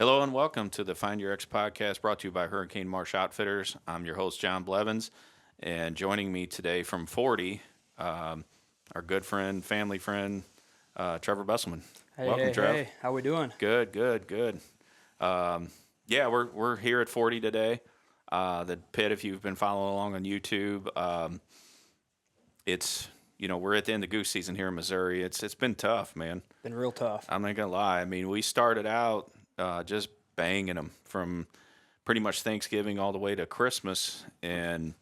Hello and welcome to the Find Your X podcast brought to you by Hurricane Marsh Outfitters. I'm your host, Jon Blevins, and joining me today from 40, our good friend, family friend, Trevor Besselman. Welcome, Trev. Hey, how we doing? Good. Yeah, we're here at 40 today. The pit, if you've been following along on YouTube, we're at the end of goose season here in Missouri. It's been tough, man. Been real tough. I'm not gonna lie. I mean, we started out just banging them from pretty much Thanksgiving all the way to Christmas, and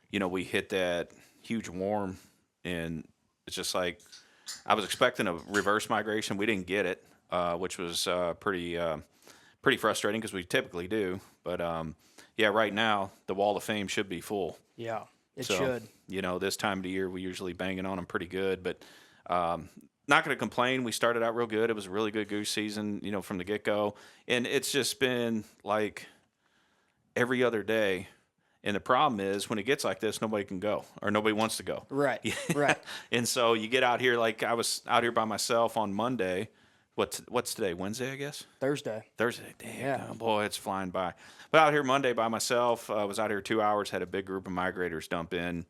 we hit that huge warm, and it's just like I was expecting a reverse migration. We didn't get it, which was pretty frustrating because we typically do. But yeah, right now the Wall of Fame should be full. Yeah, it So, should. This time of the year we usually banging on them pretty good, but not going to complain. We started out real good. It was a really good goose season, from the get-go. And it's just been like every other day. And the problem is when it gets like this, nobody can go or nobody wants to go. Right, right. And so you get out here, like I was out here by myself on Monday. What's today? Wednesday, I guess? Thursday. Damn, Yeah. boy, it's flying by. But out here Monday by myself, was out here 2 hours, had a big group of migrators dump in,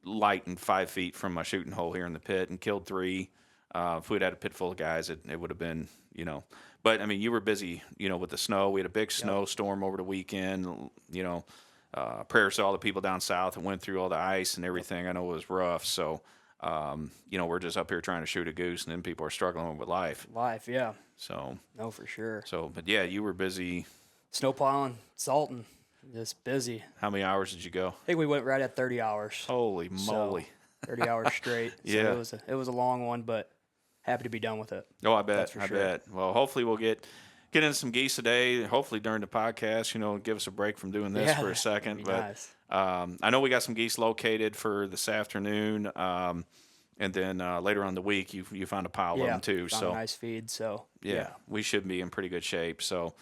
light and 5 feet from my shooting hole here in the pit, and killed 3. If we'd had a pit full of guys, it would have been, But, I mean, you were busy, with the snow. We had a big snowstorm over the weekend, prayers to all the people down south that went through all the ice and everything. I know it was rough. So, we're just up here trying to shoot a goose, and then people are struggling with life. Yeah. So, No, for sure. but yeah, you were busy. Snow plowing, salting, just busy. How many hours did you go? I think we went right at 30 hours. Holy moly. 30 hours straight. So Yeah. it was a long one, but happy to be done with it. Oh, I bet. That's for I sure. bet. Well, hopefully we'll get in some geese today. Hopefully during the podcast, give us a break from doing this for a second. That'd be But nice. I know we got some geese located for this afternoon. And then later on in the week, you found a pile of them too. Found a nice feed. So yeah, we should be in pretty good shape. So,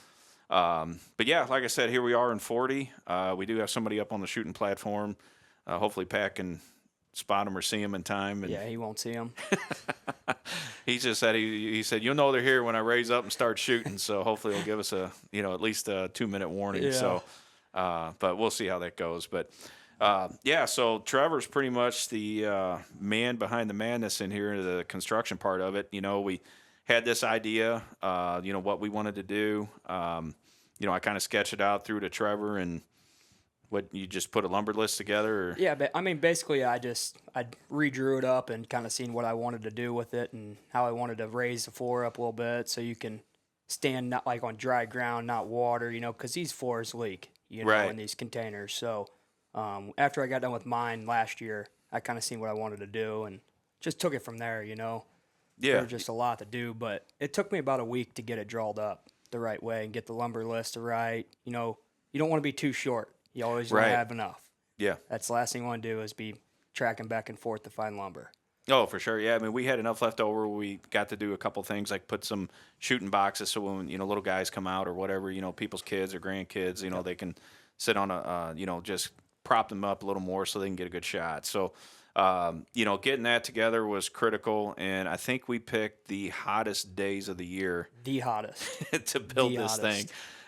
but yeah, like I said, here we are in 40. We do have somebody up on the shooting platform. Hopefully Pat can spot them or see them in time. And yeah, he won't see them. he just said he said you'll know they're here when I raise up and start shooting. So hopefully he'll give us at least a 2-minute warning. Yeah. So, but we'll see how that goes. But yeah, so Trevor's pretty much the man behind the madness in here, the construction part of it. We had this idea, what we wanted to do. I kind of sketched it out through to Trevor, and what you just put a lumber list together. Or? Yeah, but I mean, basically, I redrew it up and kind of seen what I wanted to do with it and how I wanted to raise the floor up a little bit so you can stand not like on dry ground, not water, because these floors leak, Right. in these containers. So after I got done with mine last year, I kind of seen what I wanted to do and just took it from there. Yeah. There was just a lot to do, but it took me about a week to get it drawled up the right way and get the lumber list right. You don't want to be too short. You always want to have enough. Yeah. That's the last thing you want to do is be tracking back and forth to find lumber. Oh, for sure. Yeah, I mean, we had enough left over. We got to do a couple things like put some shooting boxes so when, little guys come out or whatever, people's kids or grandkids, they can sit on a, just prop them up a little more so they can get a good shot. So, getting that together was critical, and I think we picked the hottest days of the year. The hottest. to build this thing.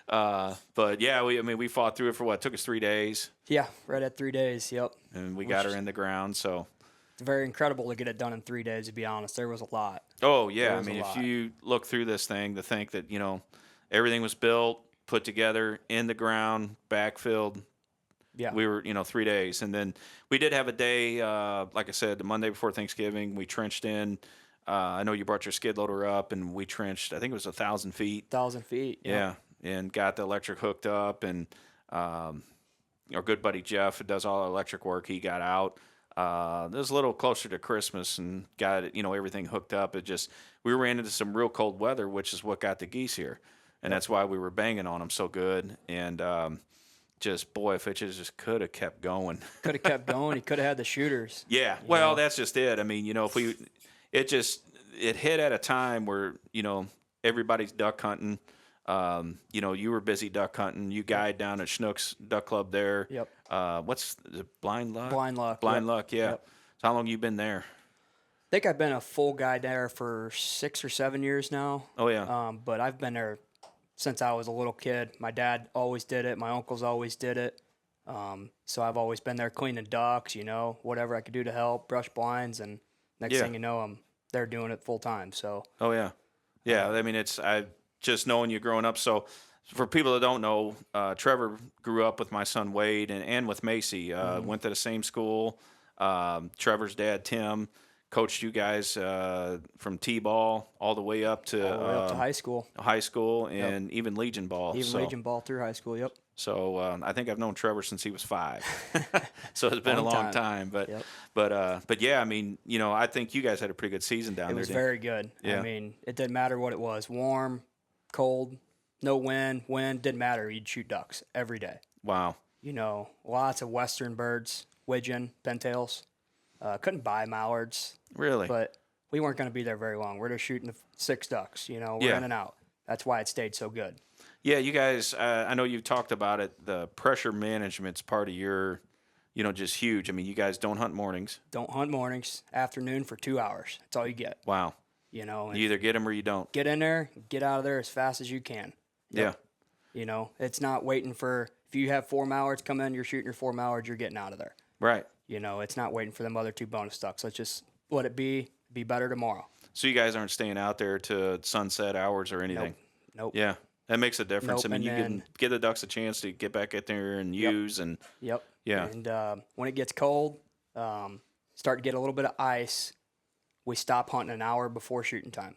But yeah, we fought through it for what? It took us 3 days. Yeah, right at 3 days. Yep. And we got her in the ground, so. It's very incredible to get it done in 3 days, to be honest. There was a lot. Oh, yeah. I mean, if you look through this thing to think that, everything was built, put together, in the ground, backfilled. Yeah. We were, 3 days. And then we did have a day, like I said, the Monday before Thanksgiving, we trenched in. I know you brought your skid loader up, and we trenched, I think it was 1,000 feet. 1,000 feet. Yeah. And got the electric hooked up, and our good buddy Jeff, who does all our electric work, he got out. It was a little closer to Christmas and got it, everything hooked up. We ran into some real cold weather, which is what got the geese here, and that's why we were banging on them so good. And if it just could have kept going, Could have kept going. He could have had the shooters. Yeah, well, that's just it. I mean, it hit at a time where everybody's duck hunting. You were busy duck hunting. You guide down at Schnook's Duck Club there. Yep. What's the Blind Luck? Blind Luck. Blind Luck, yeah. Yep. So how long you been there? I think I've been a full guide there for 6 or 7 years now. Oh, yeah. But I've been there since I was a little kid. My dad always did it. My uncles always did it. So I've always been there cleaning ducks, whatever I could do to help, brush blinds, and next Yeah. thing you know, they're doing it full time. So Oh yeah, yeah. I mean, I just knowing you growing up. So for people that don't know, Trevor grew up with my son Wade and with Macy. Went to the same school. Trevor's dad Tim coached you guys from t-ball all the way up to all the way up to high school, and even Legion ball. even Legion ball through high school. Yep. So I think I've known Trevor since he was 5. So it's been a long time. But Yep. but yeah, I mean, I think you guys had a pretty good season down It there. was didn't very good. Yeah. I mean, it didn't matter what it was, warm, cold, no wind, didn't matter. You'd shoot ducks every day. Wow. Lots of western birds, widgeon, pintails. Couldn't buy mallards, Really? but we weren't going to be there very long. We're just shooting 6 ducks, we're Yeah. in and out. That's why it stayed so good. Yeah, you guys, I know you've talked about it. The pressure management's part of your, just huge. I mean, you guys don't hunt mornings. Don't hunt mornings, afternoon for 2 hours. That's all you get, Wow. and You either get them or you don't. get in there, get out of there as fast as you can. Yeah. It's not waiting for, if you have 4 mallards come in, you're shooting your 4 mallards, you're getting out of there. Right. It's not waiting for them other 2 bonus ducks. Let's just let it be better tomorrow. So you guys aren't staying out there to sunset hours or anything. Nope. Yeah. That makes a difference. Nope, I mean, and you then- can give the ducks a chance to get back out there and use and Yep. Yeah. And when it gets cold, start to get a little bit of ice, we stop hunting an hour before shooting time.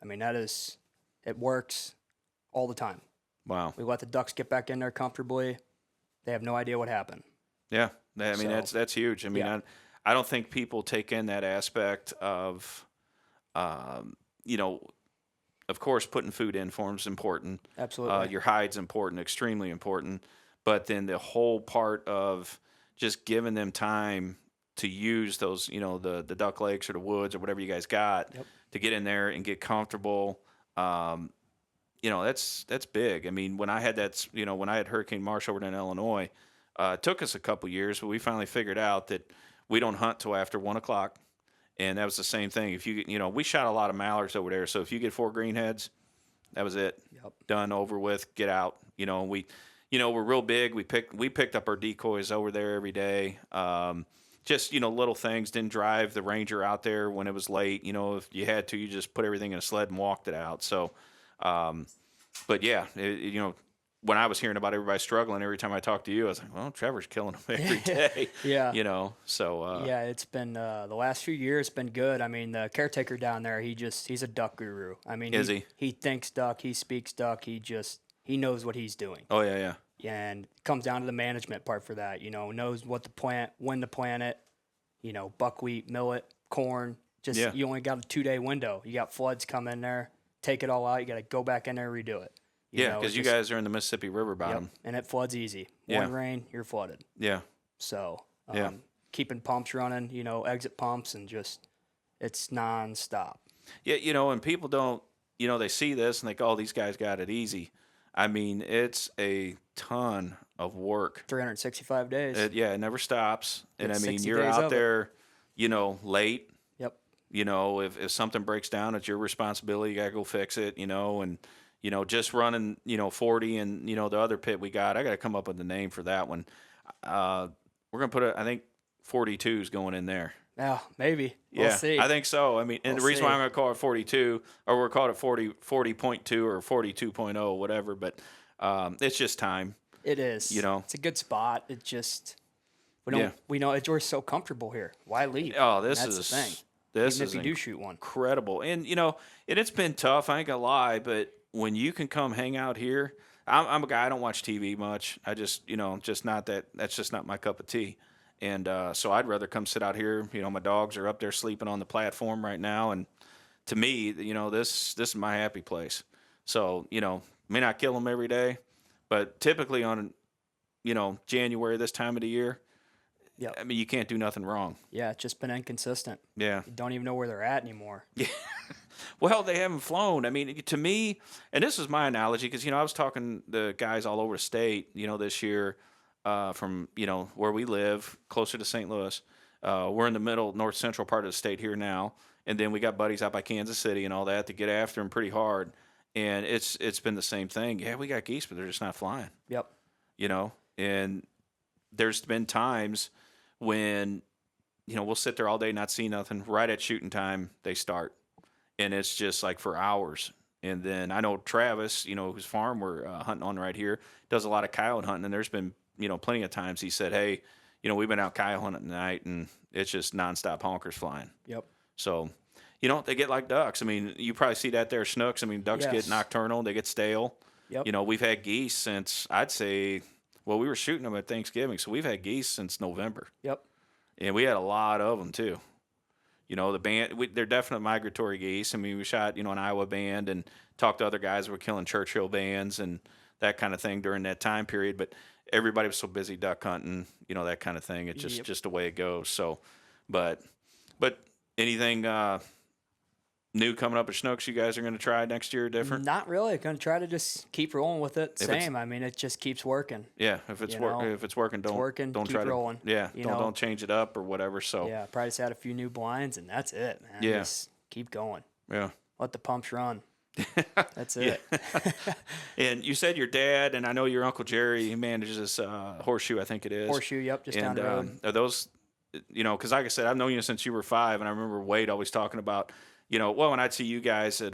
I mean, it works all the time. wow. We let the ducks get back in there comfortably. They have no idea what happened. Yeah. I mean, So- that's huge. I mean, Yeah. I don't think people take in that aspect of, of course, putting food in for them is important. Absolutely. Your hide's important, extremely important. But then the whole part of just giving them time to use those, the duck lakes or the woods or whatever you guys got to get in there and get comfortable. That's big. I mean, when I had when I had Hurricane Marsh over in Illinois, it took us a couple years, but we finally figured out that we don't hunt till after 1:00. And that was the same thing. If we shot a lot of mallards over there. So if you get 4 greenheads, that was it. Yep. Done, over with, get out. We're real big. We picked up our decoys over there every day. Just, little things. Didn't drive the Ranger out there when it was late. If you had to, you just put everything in a sled and walked it out. So, but yeah, when I was hearing about everybody struggling, every time I talked to you, I was like, well, Trevor's killing them every day. Yeah. So. Yeah, it's been the last few years been good. I mean, the caretaker down there, he's a duck guru. I mean, Is he? He thinks duck, he speaks duck, he knows what he's doing. Oh, yeah. And it comes down to the management part for that. Knows what to plant, when to plant it. Buckwheat, millet, corn. You only got a 2-day window. You got floods come in there, take it all out. You got to go back in there and redo it. Yeah, because you guys are in the Mississippi River bottom. Yep, and it floods easy. Yeah. One rain, you're flooded. Yeah. So Yeah. keeping pumps running, exit pumps, and it's nonstop. Yeah, and people don't, they see this and they go, oh, these guys got it easy. I mean, it's a ton of work. 365 days. It never stops. And I It's mean, 60 you're days out of it. there, late. Yep. If something breaks down, it's your responsibility. You got to go fix it, and, just running, 40 and, the other pit I got to come up with the name for that one. We're going to put I think 42 is going in there. Yeah, maybe. We'll Yeah, see. I think so. I mean, and the reason why I'm going to call it 42, or we're called it 40.2 or 42.0, whatever, but it's just time. It is. It's a good spot. It just we know we're so comfortable here. Why leave? Oh, That's the thing. This Even is if you do shoot one. incredible. And, it's been tough. I ain't going to lie, but when you can come hang out here, I'm a guy, I don't watch TV much. I just, just not that's just not my cup of tea. And so I'd rather come sit out here. My dogs are up there sleeping on the platform right now. And to me, this is my happy place. So, may not kill them every day, but typically on, January, this time of the year, Yep. I mean, you can't do nothing wrong. Yeah, it's just been inconsistent. Yeah. You don't even know where they're at anymore. Yeah. Well, they haven't flown. I mean, to me, and this is my analogy, because, I was talking to guys all over the state, this year from, where we live, closer to St. Louis. We're in the middle, north central part of the state here now. And then we got buddies out by Kansas City and all that to get after them pretty hard. And it's been the same thing. Yeah, we got geese, but they're just not flying. Yep. And there's been times when, we'll sit there all day, not see nothing. Right at shooting time, they start. And it's just like for hours. And then I know Travis, whose farm we're hunting on right here, does a lot of coyote hunting. And there's been, plenty of times he said, hey, we've been out coyote hunting tonight, and it's just nonstop honkers flying. Yep. So, they get like ducks. I mean, you probably see that there, snooks. I mean, ducks get nocturnal, they get stale. Yep. We've had geese since, I'd say, well, we were shooting them at Thanksgiving, so we've had geese since November. Yep. And we had a lot of them, too. The band, they're definite migratory geese. I mean, we shot, an Iowa band and talked to other guys who were killing Churchill bands and that kind of thing during that time period. But everybody was so busy duck hunting, that kind of thing. It's just the way it goes. So, but anything new coming up at Snooks you guys are going to try next year different? Not really. Going to try to just keep rolling with it. Same. I mean, it just keeps working. Yeah, if it's working, don't keep try rolling. to don't change it up or whatever. So yeah, probably just add a few new blinds and that's it, man. Yeah, just keep going. Yeah, let the pumps run. That's it. And you said your dad, and I know your Uncle Jerry, he manages this Horseshoe, I think it is. Horseshoe, yep, just down the road. Are those, because like I said, I've known you since you were 5, and I remember Wade always talking about, when I'd see you guys at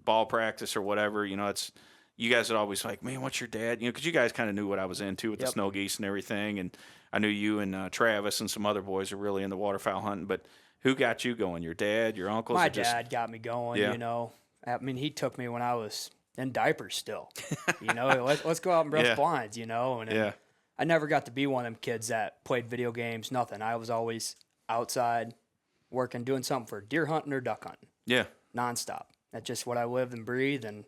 ball practice or whatever, it's you guys would always like, man, what's your dad? Because you guys kind of knew what I was into with the snow geese and everything, and I knew you and Travis and some other boys are really into waterfowl hunting. But who got you going? Your dad, your uncles? My dad got me going. Yeah. I mean, he took me when I was in diapers still. Let's go out and brush blinds. And I never got to be one of them kids that played video games. Nothing. I was always outside working, doing something for deer hunting or duck hunting. Yeah. Nonstop. That's just what I lived and breathed, and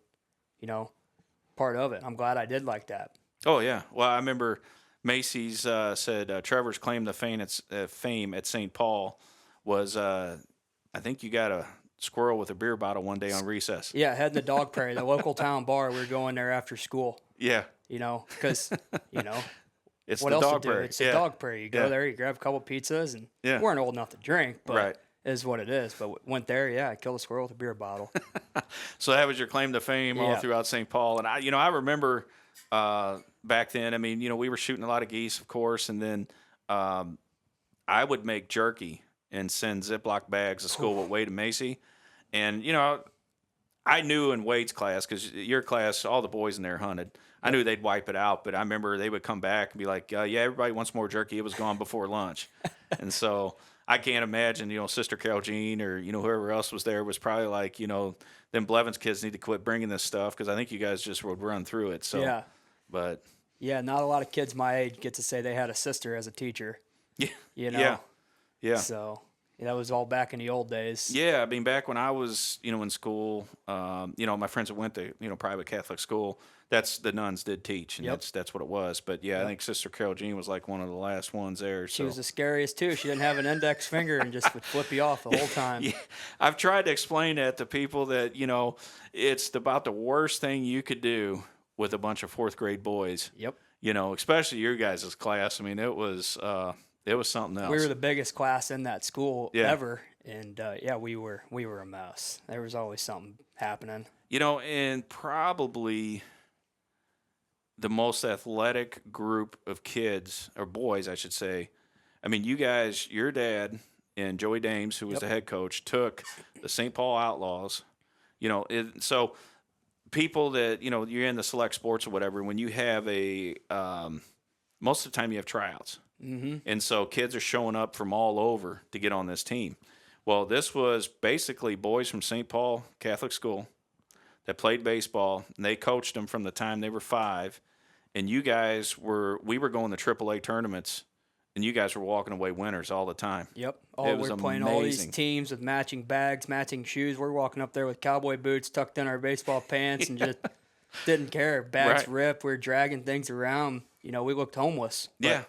part of it. I'm glad I did like that. Oh yeah. Well, I remember Macy's said Trevor's claim to fame at St. Paul was I think you got a squirrel with a beer bottle one day on recess. Yeah, heading the Dog Prairie, the local town bar. We were going there after school. Yeah. Because it's what the else Dog to do? Prairie. It's the Dog Prairie. You go there, you grab a couple pizzas, and we weren't old enough to drink, but it is what it is. But went there, I killed a squirrel with a beer bottle. So that was your claim to fame all throughout St. Paul. And I remember back then, I mean, we were shooting a lot of geese, of course, and then I would make jerky and send Ziploc bags to school with Wade and Macy. And, I knew in Wade's class, because your class, all the boys in there hunted. I knew they'd wipe it out, but I remember they would come back and be like, everybody wants more jerky. It was gone before lunch. And so I can't imagine, Sister Carol Jean or, whoever else was there was probably like, them Blevins kids need to quit bringing this stuff, because I think you guys just would run through it. So, but. Yeah, not a lot of kids my age get to say they had a sister as a teacher. Yeah. Yeah. So that was all back in the old days. Yeah, I mean, back when I was, in school, my friends that went to, private Catholic school, that's the nuns did teach, and that's what it was. But I think Sister Carol Jean was like one of the last ones there. She was the scariest too. She didn't have an index finger and just would flip you off the whole time. Yeah. I've tried to explain that to people that it's about the worst thing you could do with a bunch of 4th grade boys. Yep. Especially your guys' class. I mean, it was something else. We were the biggest class in that school ever, and we were a mess. There was always something happening. And probably the most athletic group of kids, or boys, I should say. I mean, you guys, your dad and Joey Dames, who was the head coach, took the St. Paul Outlaws. So people that, you're in the select sports or whatever, when you have most of the time you have tryouts. Mm-hmm. And so kids are showing up from all over to get on this team. Well, this was basically boys from St. Paul Catholic School that played baseball, and they coached them from the time they were 5. And we were going to AAA tournaments, and you guys were walking away winners all the time. Yep. We're playing all these teams with matching bags, matching shoes. We're walking up there with cowboy boots tucked in our baseball pants and just didn't care. Bags ripped. We're dragging things around. We looked homeless. Yeah.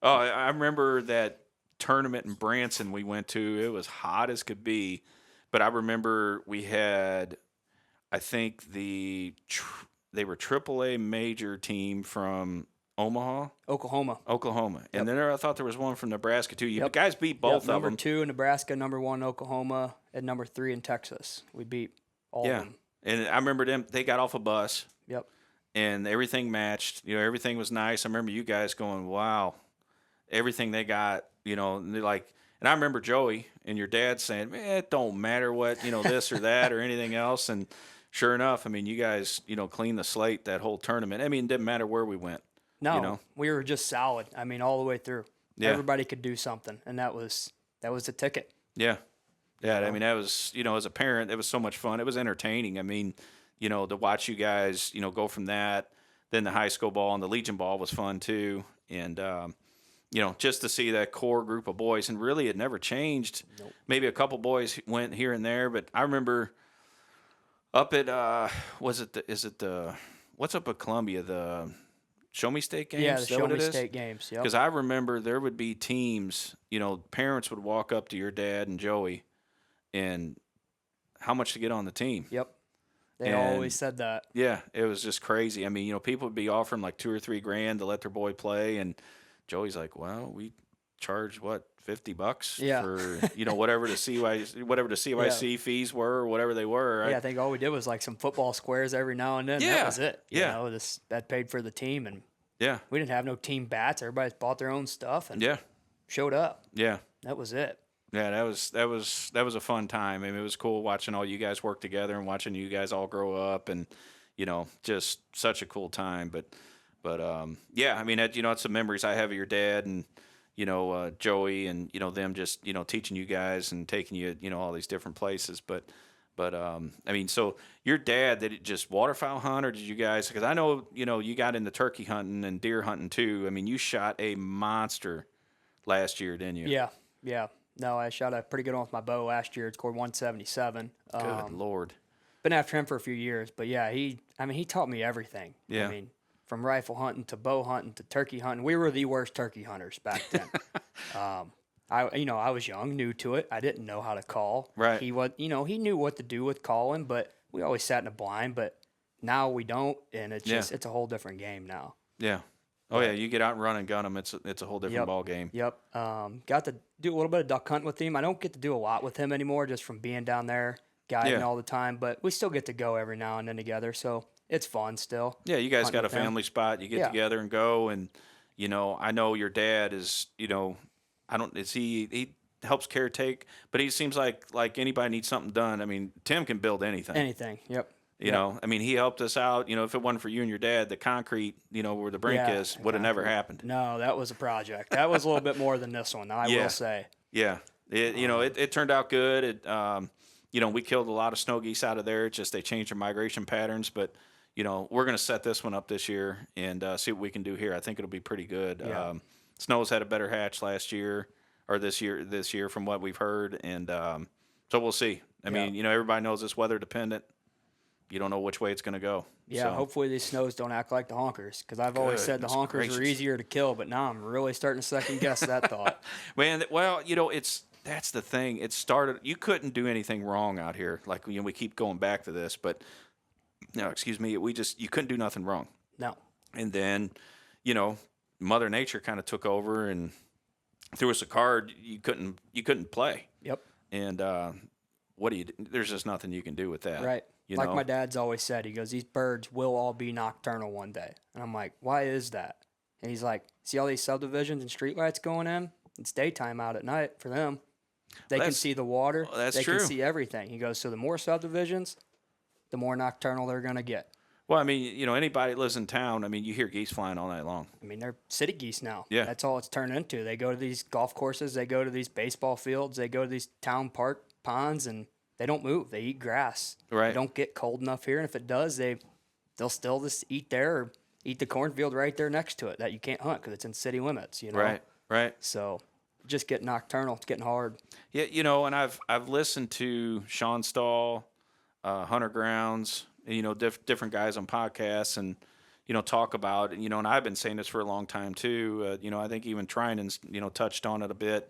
Oh, I remember that tournament in Branson we went to. It was hot as could be. But I remember we had, I think they were AAA major team from Oklahoma. Yep. And then I thought there was one from Nebraska, too. You guys beat both of them. Number 2 in Nebraska, number 1 Oklahoma, and number 3 in Texas. We beat all of them. And I remember them. They got off a bus, Yep. and everything matched. Everything was nice. I remember you guys going, "Wow, everything they got." And they're like, and I remember Joey and your dad saying, "Man, it don't matter what this or that or anything else." And sure enough, I mean, you guys cleaned the slate that whole tournament. I mean, it didn't matter where we went. No, we were just solid. I mean, all the way through. Yeah. Everybody could do something, and that was the ticket. Yeah. Yeah, I mean, that was, as a parent, it was so much fun. It was entertaining. I mean, to watch you guys, go from that, then the high school ball and the Legion ball was fun too. And, just to see that core group of boys, and really it never changed. Nope. Maybe a couple boys went here and there, but I remember up at, what's up at Columbia, the Show Me State games? Yeah, the Show Me State games, yep. Because I remember there would be teams, parents would walk up to your dad and Joey and how much to get on the team. Yep. They always said that. Yeah, it was just crazy. I mean, people would be offering like $2 or $3 grand to let their boy play, and Joey's like, "Well, we charge what, $50 Yeah. for whatever the CYC fees were or whatever they were." Right? Yeah, I think all we did was like some football squares every now and then. Yeah. That was it. Yeah. That paid for the team, and Yeah. we didn't have no team bats. Everybody bought their own stuff and Yeah. showed up. Yeah. That was it. Yeah, that was a fun time. I mean, it was cool watching all you guys work together and watching you guys all grow up, and just such a cool time. But yeah, I mean, it's some memories I have of your dad and Joey and them just teaching you guys and taking you all these different places. But I mean, so your dad, did it just waterfowl hunt, or did you guys? Because I know you got into turkey hunting and deer hunting too. I mean, you shot a monster last year, didn't you? Yeah, yeah. No, I shot a pretty good one with my bow last year. It scored 177. Good Lord. Been after him for a few years, but yeah, he taught me everything. Yeah. I mean, from rifle hunting to bow hunting to turkey hunting. We were the worst turkey hunters back then. I was young, new to it. I didn't know how to call. Right. He knew what to do with calling, but we always sat in a blind. But now we don't, and it's a whole different game now. Yeah. Oh yeah, you get out and run and gun them. It's a whole different ball game. Yep. Got to do a little bit of duck hunting with him. I don't get to do a lot with him anymore, just from being down there guiding all the time. But we still get to go every now and then together, so it's fun still. Yeah, you guys got a family spot. You get together and go, and I know your dad is. He helps caretake, but he seems like anybody needs something done. I mean, Tim can build anything. Anything. Yep. You know, I mean, he helped us out. If it wasn't for you and your dad, the concrete, where the brink is, would have never happened. No, that was a project. That was a little bit more than this one, I will say. Yeah. It turned out good. We killed a lot of snow geese out of there. It's just they changed their migration patterns. But, we're going to set this one up this year and see what we can do here. I think it'll be pretty good. Yeah. Snow's had a better hatch last year or this year from what we've heard. And so we'll see. I mean, everybody knows it's weather dependent. You don't know which way it's going to go. Yeah, so. Hopefully these snows don't act like the honkers, because I've always said the honkers were easier to kill, but now I'm really starting to second guess that thought. Man, well, that's the thing. It started. You couldn't do anything wrong out here. Like we keep going back to this, but excuse me. You couldn't do nothing wrong. No. And then, Mother Nature kind of took over and threw us a card. You couldn't play. Yep. And what do you? There's just nothing you can do with that. Right. Like my dad's always said, he goes, these birds will all be nocturnal one day. And I'm like, why is that? And he's like, see all these subdivisions and streetlights going in? It's daytime out at night for them. They can see the water. They can see everything. He goes, so the more subdivisions, the more nocturnal they're going to get. Well, I mean, anybody that lives in town, I mean, you hear geese flying all night long. I mean, they're city geese now. Yeah. That's all it's turned into. They go to these golf courses. They go to these baseball fields. They go to these town park ponds, and they don't move. They eat grass. Right. It don't get cold enough here, and if it does, they'll still just eat there or eat the cornfield right there next to it that you can't hunt because it's in city limits. Right. So just get nocturnal. It's getting hard. Yeah, and I've listened to Sean Stahl, Hunter Grounds, different guys on podcasts and talk about it. And I've been saying this for a long time too. I think even Trinan's touched on it a bit.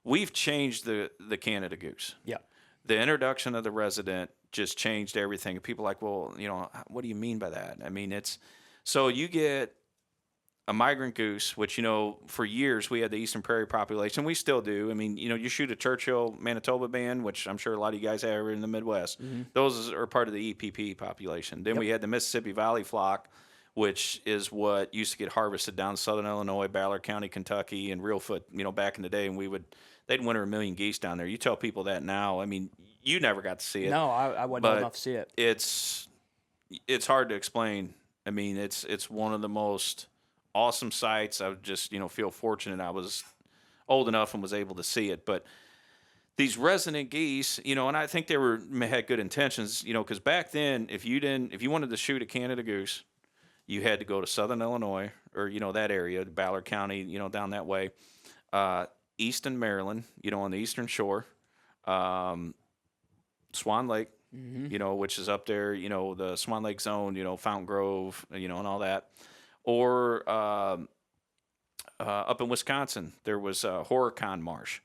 We've changed the Canada goose. Yeah. The introduction of the resident just changed everything. People are like, well, what do you mean by that? I mean, it's so you get a migrant goose, which, for years we had the Eastern Prairie population. We still do. I mean, you shoot a Churchill, Manitoba band, which I'm sure a lot of you guys have in the Midwest. Mm-hmm. Those are part of the EPP population. Then Yep. we had the Mississippi Valley flock, which is what used to get harvested down in southern Illinois, Ballard County, Kentucky, and Reelfoot, back in the day. And they'd winter a million geese down there. You tell people that now, I mean, you never got to see it. No, I wasn't old enough to see it. It's hard to explain. I mean, it's one of the most awesome sights. I just, feel fortunate I was old enough and was able to see it. But these resident geese, and I think had good intentions, because back then, if you wanted to shoot a Canada goose, you had to go to southern Illinois or, that area, Ballard County, down that way, eastern Maryland, on the eastern shore, Swan Lake, which is up there, the Swan Lake zone, Fountain Grove, and all that. Or up in Wisconsin, there was Horicon Marsh.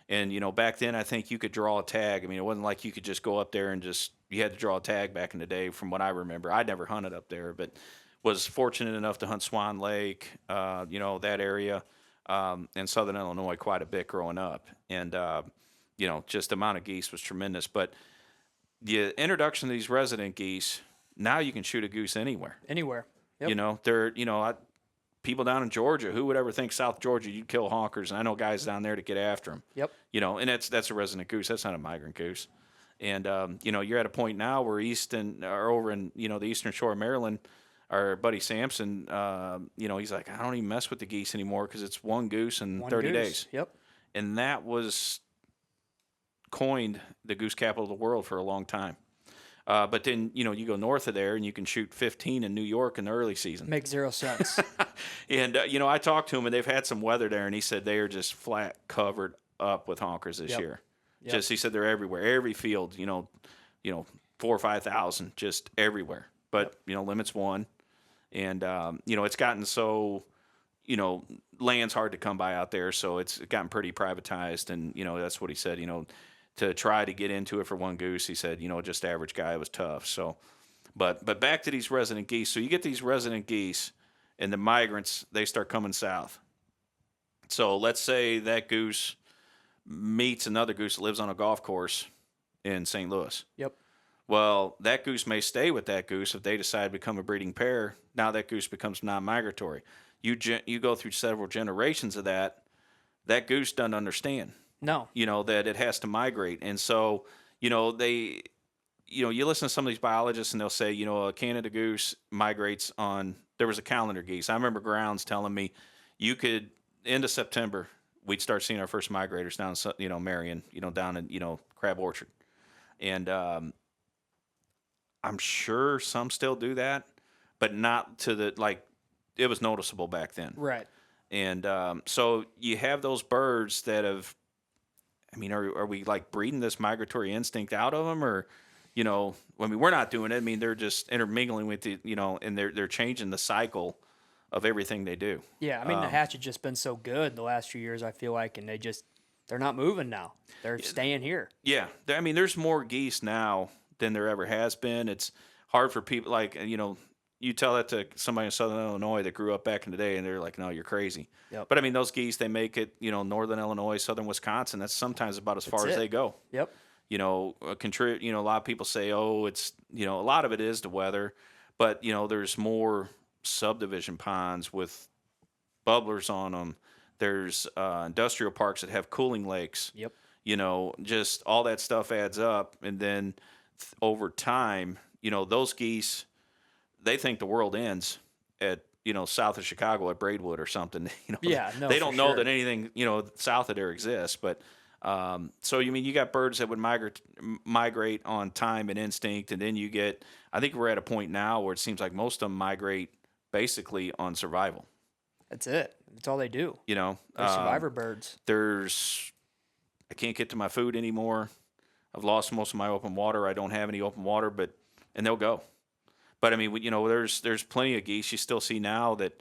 And, back then, I think you could draw a tag. I mean, it wasn't like you could just go up there and you had to draw a tag back in the day from what I remember. I never hunted up there, but was fortunate enough to hunt Swan Lake, that area, and southern Illinois quite a bit growing up. And, just the amount of geese was tremendous. But the introduction of these resident geese, now you can shoot a goose anywhere. Anywhere. Yep. People down in Georgia, who would ever think South Georgia you'd kill honkers? And I know guys down there to get after them. Yep. And that's a resident goose. That's not a migrant goose. And you're at a point now where over in the eastern shore of Maryland, our buddy Sampson, he's like, I don't even mess with the geese anymore because it's one goose in 30 days. Yep. And that was coined the goose capital of the world for a long time. But then, you go north of there and you can shoot 15 in New York in the early season. Makes zero sense. And, I talked to him and they've had some weather there and he said they are just flat covered up with honkers this year. Yep. He said they're everywhere. Every field, 4,000 or 5,000 just everywhere. But, limits one. And, it's gotten so, land's hard to come by out there. So it's gotten pretty privatized. And, that's what he said, to try to get into it for one goose, he said, just average guy, it was tough. So, but back to these resident geese. So you get these resident geese, and the migrants, they start coming south. So let's say that goose meets another goose that lives on a golf course in St. Louis. Yep. Well, that goose may stay with that goose if they decide to become a breeding pair. Now that goose becomes non-migratory. You go through several generations of that. That goose doesn't understand. No. That it has to migrate. And so, you listen to some of these biologists and they'll say, a Canada goose migrates there was a calendar geese. I remember Grounds telling me end of September, we'd start seeing our first migrators down in, Marion, down in, Crab Orchard. And I'm sure some still do that, but not to it was noticeable back then. Right. And so you have those birds that have, are we breeding this migratory instinct out of them, or, we're not doing it. I mean, they're just intermingling with the, and they're changing the cycle of everything they do. Yeah, the hatch has just been so good the last few years, I feel like, and they're not moving now. They're staying here. Yeah, there's more geese now than there ever has been. It's hard for people, you tell that to somebody in southern Illinois that grew up back in the day, and they're like, no, you're crazy. Yep. But, those geese, they make it, northern Illinois, southern Wisconsin. That's sometimes about as far as they go. Yep. A lot of people say, oh, it's, a lot of it is the weather. But, there's more subdivision ponds with bubblers on them. There's industrial parks that have cooling lakes. Yep. Just all that stuff adds up. And then over time, those geese, they think the world ends at, south of Chicago at Braidwood or something. They don't know that anything, south of there exists. But so you got birds that would migrate on time and instinct, and then I think we're at a point now where it seems like most of them migrate basically on survival. That's it. That's all they do. They're survivor birds. I can't get to my food anymore. I've lost most of my open water. I don't have any open water, and they'll go. But there's plenty of geese you still see now that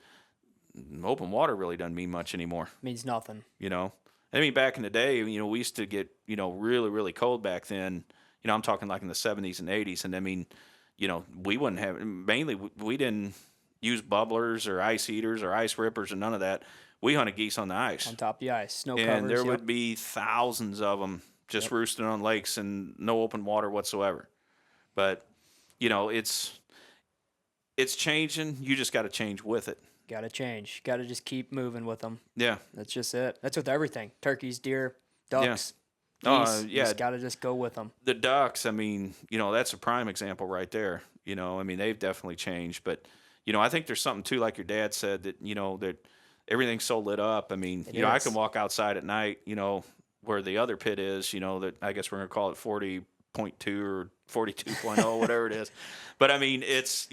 open water really doesn't mean much anymore. Means nothing. Back in the day, we used to get, really, really cold back then. I'm talking like in the 70s and 80s. And we wouldn't have, mainly we didn't, use bubblers or ice eaters or ice rippers and none of that. We hunted geese on the ice. On top of the ice, snow And covers. there yep. would be thousands of them just roosting on lakes and no open water whatsoever. But, it's changing. You just got to change with it. Got to change. Got to just keep moving with them. Yeah. That's just it. That's with everything. Turkeys, deer, ducks, Yeah. geese. Yeah. Just got to just go with them. The ducks, I mean, that's a prime example right there. I mean, they've definitely changed. But, I think there's something, too, like your dad said, that, that everything's so lit up. I mean, I can walk outside at night, where the other pit is, that I guess we're going to call it 40.2 or 42.0, whatever it is. But, I mean, it's,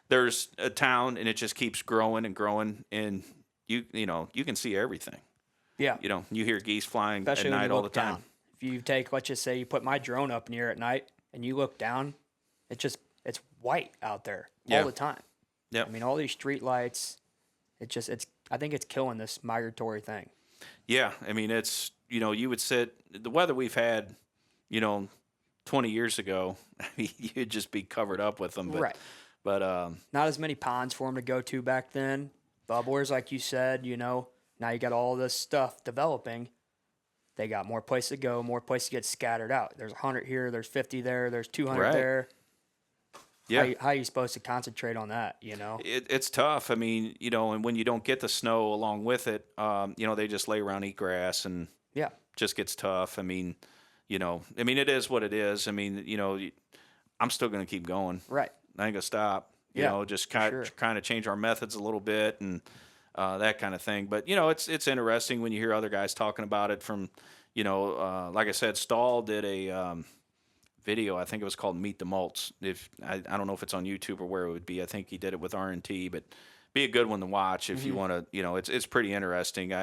there's a town and it just keeps growing and growing. And, you can see everything. Yeah. You hear geese flying Especially at when night you all look the time. down. If you take, let's just say you put my drone up in the air at night and you look down, it's white out there all the time. Yeah. I mean, all these street lights, I think it's killing this migratory thing. Yeah. I mean, it's, you would the weather we've had, 20 years ago, I mean, you'd just be covered up with them. But, right. But, not as many ponds for them to go to back then. Bubblers, like you said, now you got all this stuff developing. They got more places to go, more places to get scattered out. There's 100 here, there's 50 there, there's 200 there. Yeah. How are you supposed to concentrate on that, It's tough. I mean, and when you don't get the snow along with it, they just lay around, eat grass, and just gets tough. I mean, it is what it is. I mean, I'm still going to keep going. Right. I ain't going to stop. Just kind of change our methods a little bit and that kind of thing. But, it's interesting when you hear other guys talking about it from, like I said, Stahl did a video. I think it was called Meet the Malts. If I don't know if it's on YouTube or where it would be. I think he did it with R&T, but be a good one to watch if you want to. It's pretty interesting.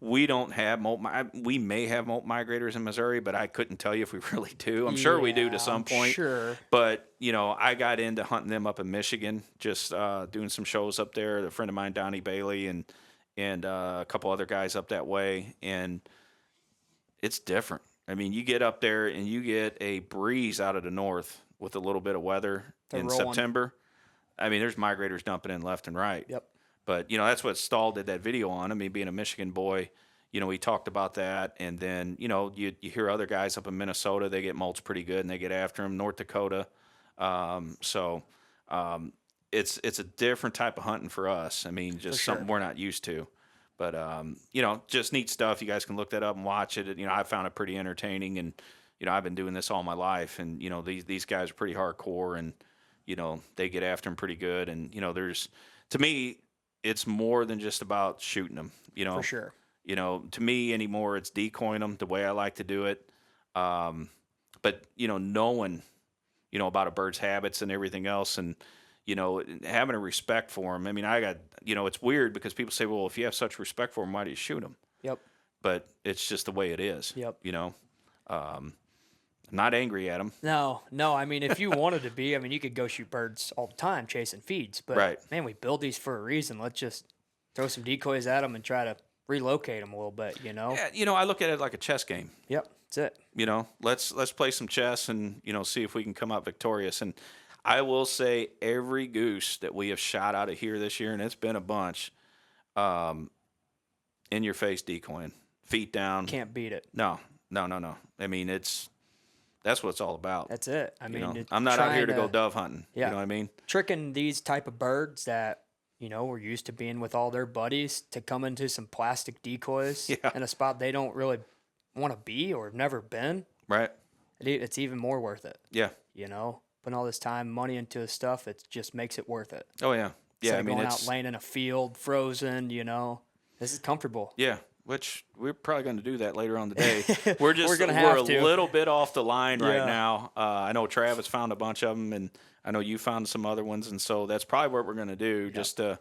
We don't have molt. We may have molt migrators in Missouri, but I couldn't tell you if we really do. I'm sure we do to some point. Sure. But I got into hunting them up in Michigan, just doing some shows up there. A friend of mine, Donnie Bailey, and a couple other guys up that way, and it's different. I mean, you get up there and you get a breeze out of the north with a little bit of weather in September. I mean, there's migrators dumping in left and right. Yep. But, that's what Stahl did that video on. I mean, being a Michigan boy, he talked about that. And then, you hear other guys up in Minnesota, they get mulch pretty good and they get after them. North Dakota. It's a different type of hunting for us. I mean, just something we're not used to. But, just neat stuff. You guys can look that up and watch it. I found it pretty entertaining. And, I've been doing this all my life. And, these guys are pretty hardcore and, they get after them pretty good. And, to me, it's more than just about shooting them, For sure. To me anymore, it's decoying them the way I like to do it. But, knowing, about a bird's habits and everything else and, having a respect for them. I mean, it's weird because people say, well, if you have such respect for them, why do you shoot them? Yep. But it's just the way it is. Yep. I'm not angry at them. No. I mean, if you wanted to be, you could go shoot birds all the time chasing feeds. But, man, we build these for a reason. Let's just throw some decoys at them and try to relocate them a little bit, Yeah, I look at it like a chess game. Yep, that's it. Let's play some chess and, see if we can come out victorious. And I will say every goose that we have shot out of here this year, and it's been a bunch, in your face decoying, feet down. Can't beat it. No. I mean, that's what it's all about. That's it. I mean, I'm not out here to go dove hunting. Yeah. You know what I mean? Tricking these type of birds that, we're used to being with all their buddies to come into some plastic decoys in a spot they don't really want to be or have never been. Right. It's even more worth it. Yeah. Putting all this time, money into this stuff, it just makes it worth it. Oh, yeah. Yeah, Going out laying in a field, frozen, this is comfortable. Yeah. Which we're probably going to do that later on today. We're a little bit off the line right now. I know Travis found a bunch of them, and I know you found some other ones, and so that's probably what we're going to do, just to,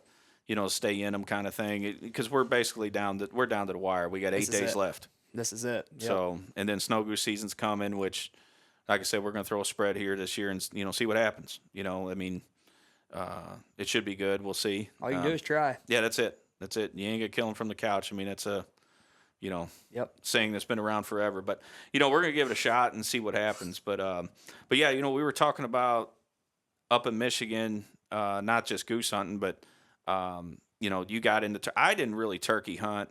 stay in them kind of thing. Because we're basically down to the wire. We got 8 days left. This is it. Yep. So, and then snow goose season's coming, which, like I said, we're going to throw a spread here this year and see what happens. It should be good. We'll see. All you can do is try. Yeah, that's it. You ain't gonna kill them from the couch. It's a saying that's been around forever. But, we're going to give it a shot and see what happens. But yeah, we were talking about up in Michigan, not just goose hunting, but you got into. I didn't really turkey hunt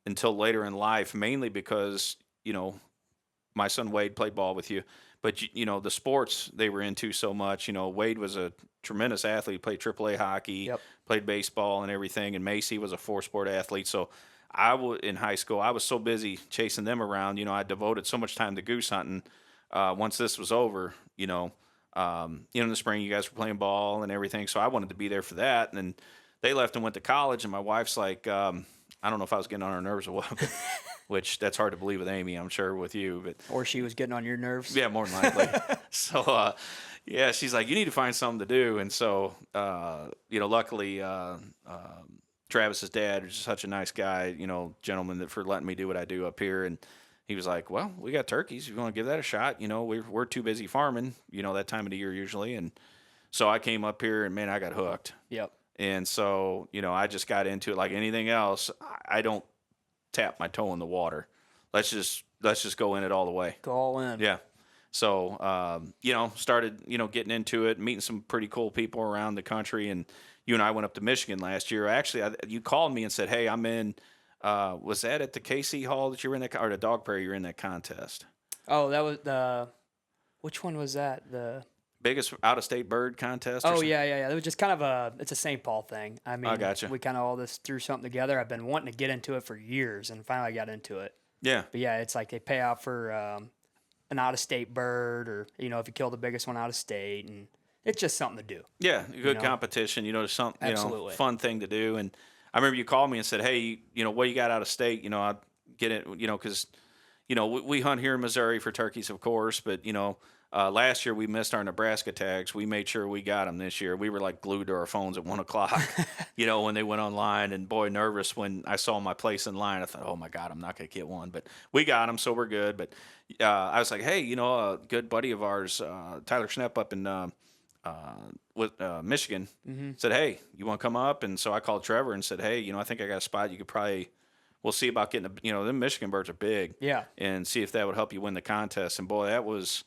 until later in life, mainly because my son Wade played ball with you, but the sports they were into so much. Wade was a tremendous athlete, played AAA hockey, Yep. played baseball and everything, and Macy was a four-sport athlete. So in high school, I was so busy chasing them around. I devoted so much time to goose hunting. Once this was over, in the spring, you guys were playing ball and everything, so I wanted to be there for that. And then they left and went to college, and my wife's like, I don't know if I was getting on her nerves or what, but, which that's hard to believe with Amy, I'm sure with you, but Or she was getting on your nerves. yeah, more than likely. So, yeah, she's like, you need to find something to do. And so, luckily, Travis's dad is such a nice guy, gentleman for letting me do what I do up here. And he was like, well, we got turkeys. You want to give that a shot? We're too busy farming, that time of the year usually. And so I came up here and man, I got hooked. Yep. And so, I just got into it like anything else. I don't tap my toe in the water. Let's just go in it all the way. Go all in. Yeah. So, started, getting into it, meeting some pretty cool people around the country. And you and I went up to Michigan last year. Actually, you called me and said, hey, I'm in, was that at the KC Hall that you were in that, or the Dog Prairie you were in that contest? Oh, that was which one was that? The biggest out-of-state bird contest? Oh, yeah. It was just kind of it's a St. Paul thing. I mean, I gotcha. We kind of all this threw something together. I've been wanting to get into it for years, and finally got into it. Yeah. But yeah, it's like they pay out for an out-of-state bird, or if you kill the biggest one out of state, and it's just something to do. Yeah, good competition. Something Absolutely. Fun thing to do. And I remember you called me and said, hey, what you got out of state? I'd get it. Because we hunt here in Missouri for turkeys, of course, but last year we missed our Nebraska tags. We made sure we got them this year. We were like glued to our phones at 1:00, when they went online. And boy, nervous when I saw my place in line. I thought, oh my God, I'm not going to get one. But we got them, so we're good. But I was like, hey, a good buddy of ours, Tyler Schnepp up in Michigan, said, hey, you want to come up? And so I called Trevor and said, hey, I think I got a spot. You could probably. We'll see about getting them Michigan birds are big. Yeah. And see if that would help you win the contest. And boy, that was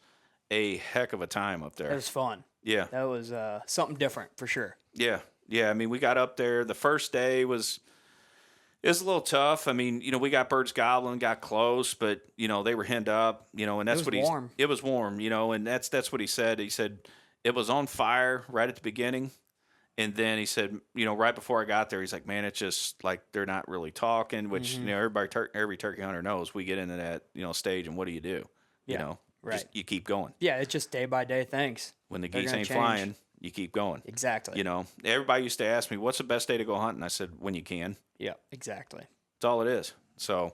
a heck of a time up there. It was fun. Yeah. That was something different for sure. Yeah. I mean, we got up there. The first day was a little tough. I mean, we got birds gobbling, got close, but they were henned up, and that's warm. It was warm, and that's what he said. He said it was on fire right at the beginning. And then he said, right before I got there, he's like, man, it's just like they're not really talking, which, every turkey hunter knows. We get into that, stage, and what do you do? Yeah, right. Just, you keep going. Yeah, it's just day by day things. When the geese ain't flying, you keep going. Exactly. Everybody used to ask me, what's the best day to go hunting? I said, when you can. Yeah, exactly. That's all it is. So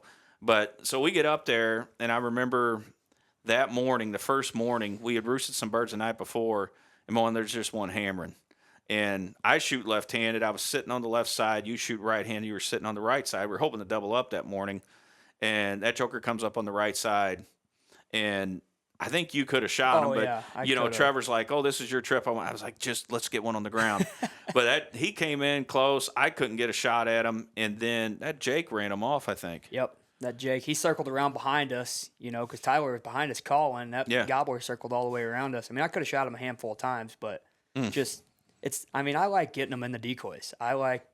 we get up there, and I remember that morning, the first morning, we had roosted some birds the night before, and there's just one hammering. And I shoot left-handed. I was sitting on the left side. You shoot right-handed. You were sitting on the right side. We were hoping to double up that morning. And that joker comes up on the right side. And I think you could have shot him. But, yeah, Trevor's like, oh, this is your trip. I was like, just let's get one on the ground. But he came in close. I couldn't get a shot at him. And then that Jake ran him off, I think. Yep. That Jake, he circled around behind us, because Tyler was behind us calling. That gobbler circled all the way around us. I mean, I could have shot him a handful of times, but just... I like getting them in the decoys. I like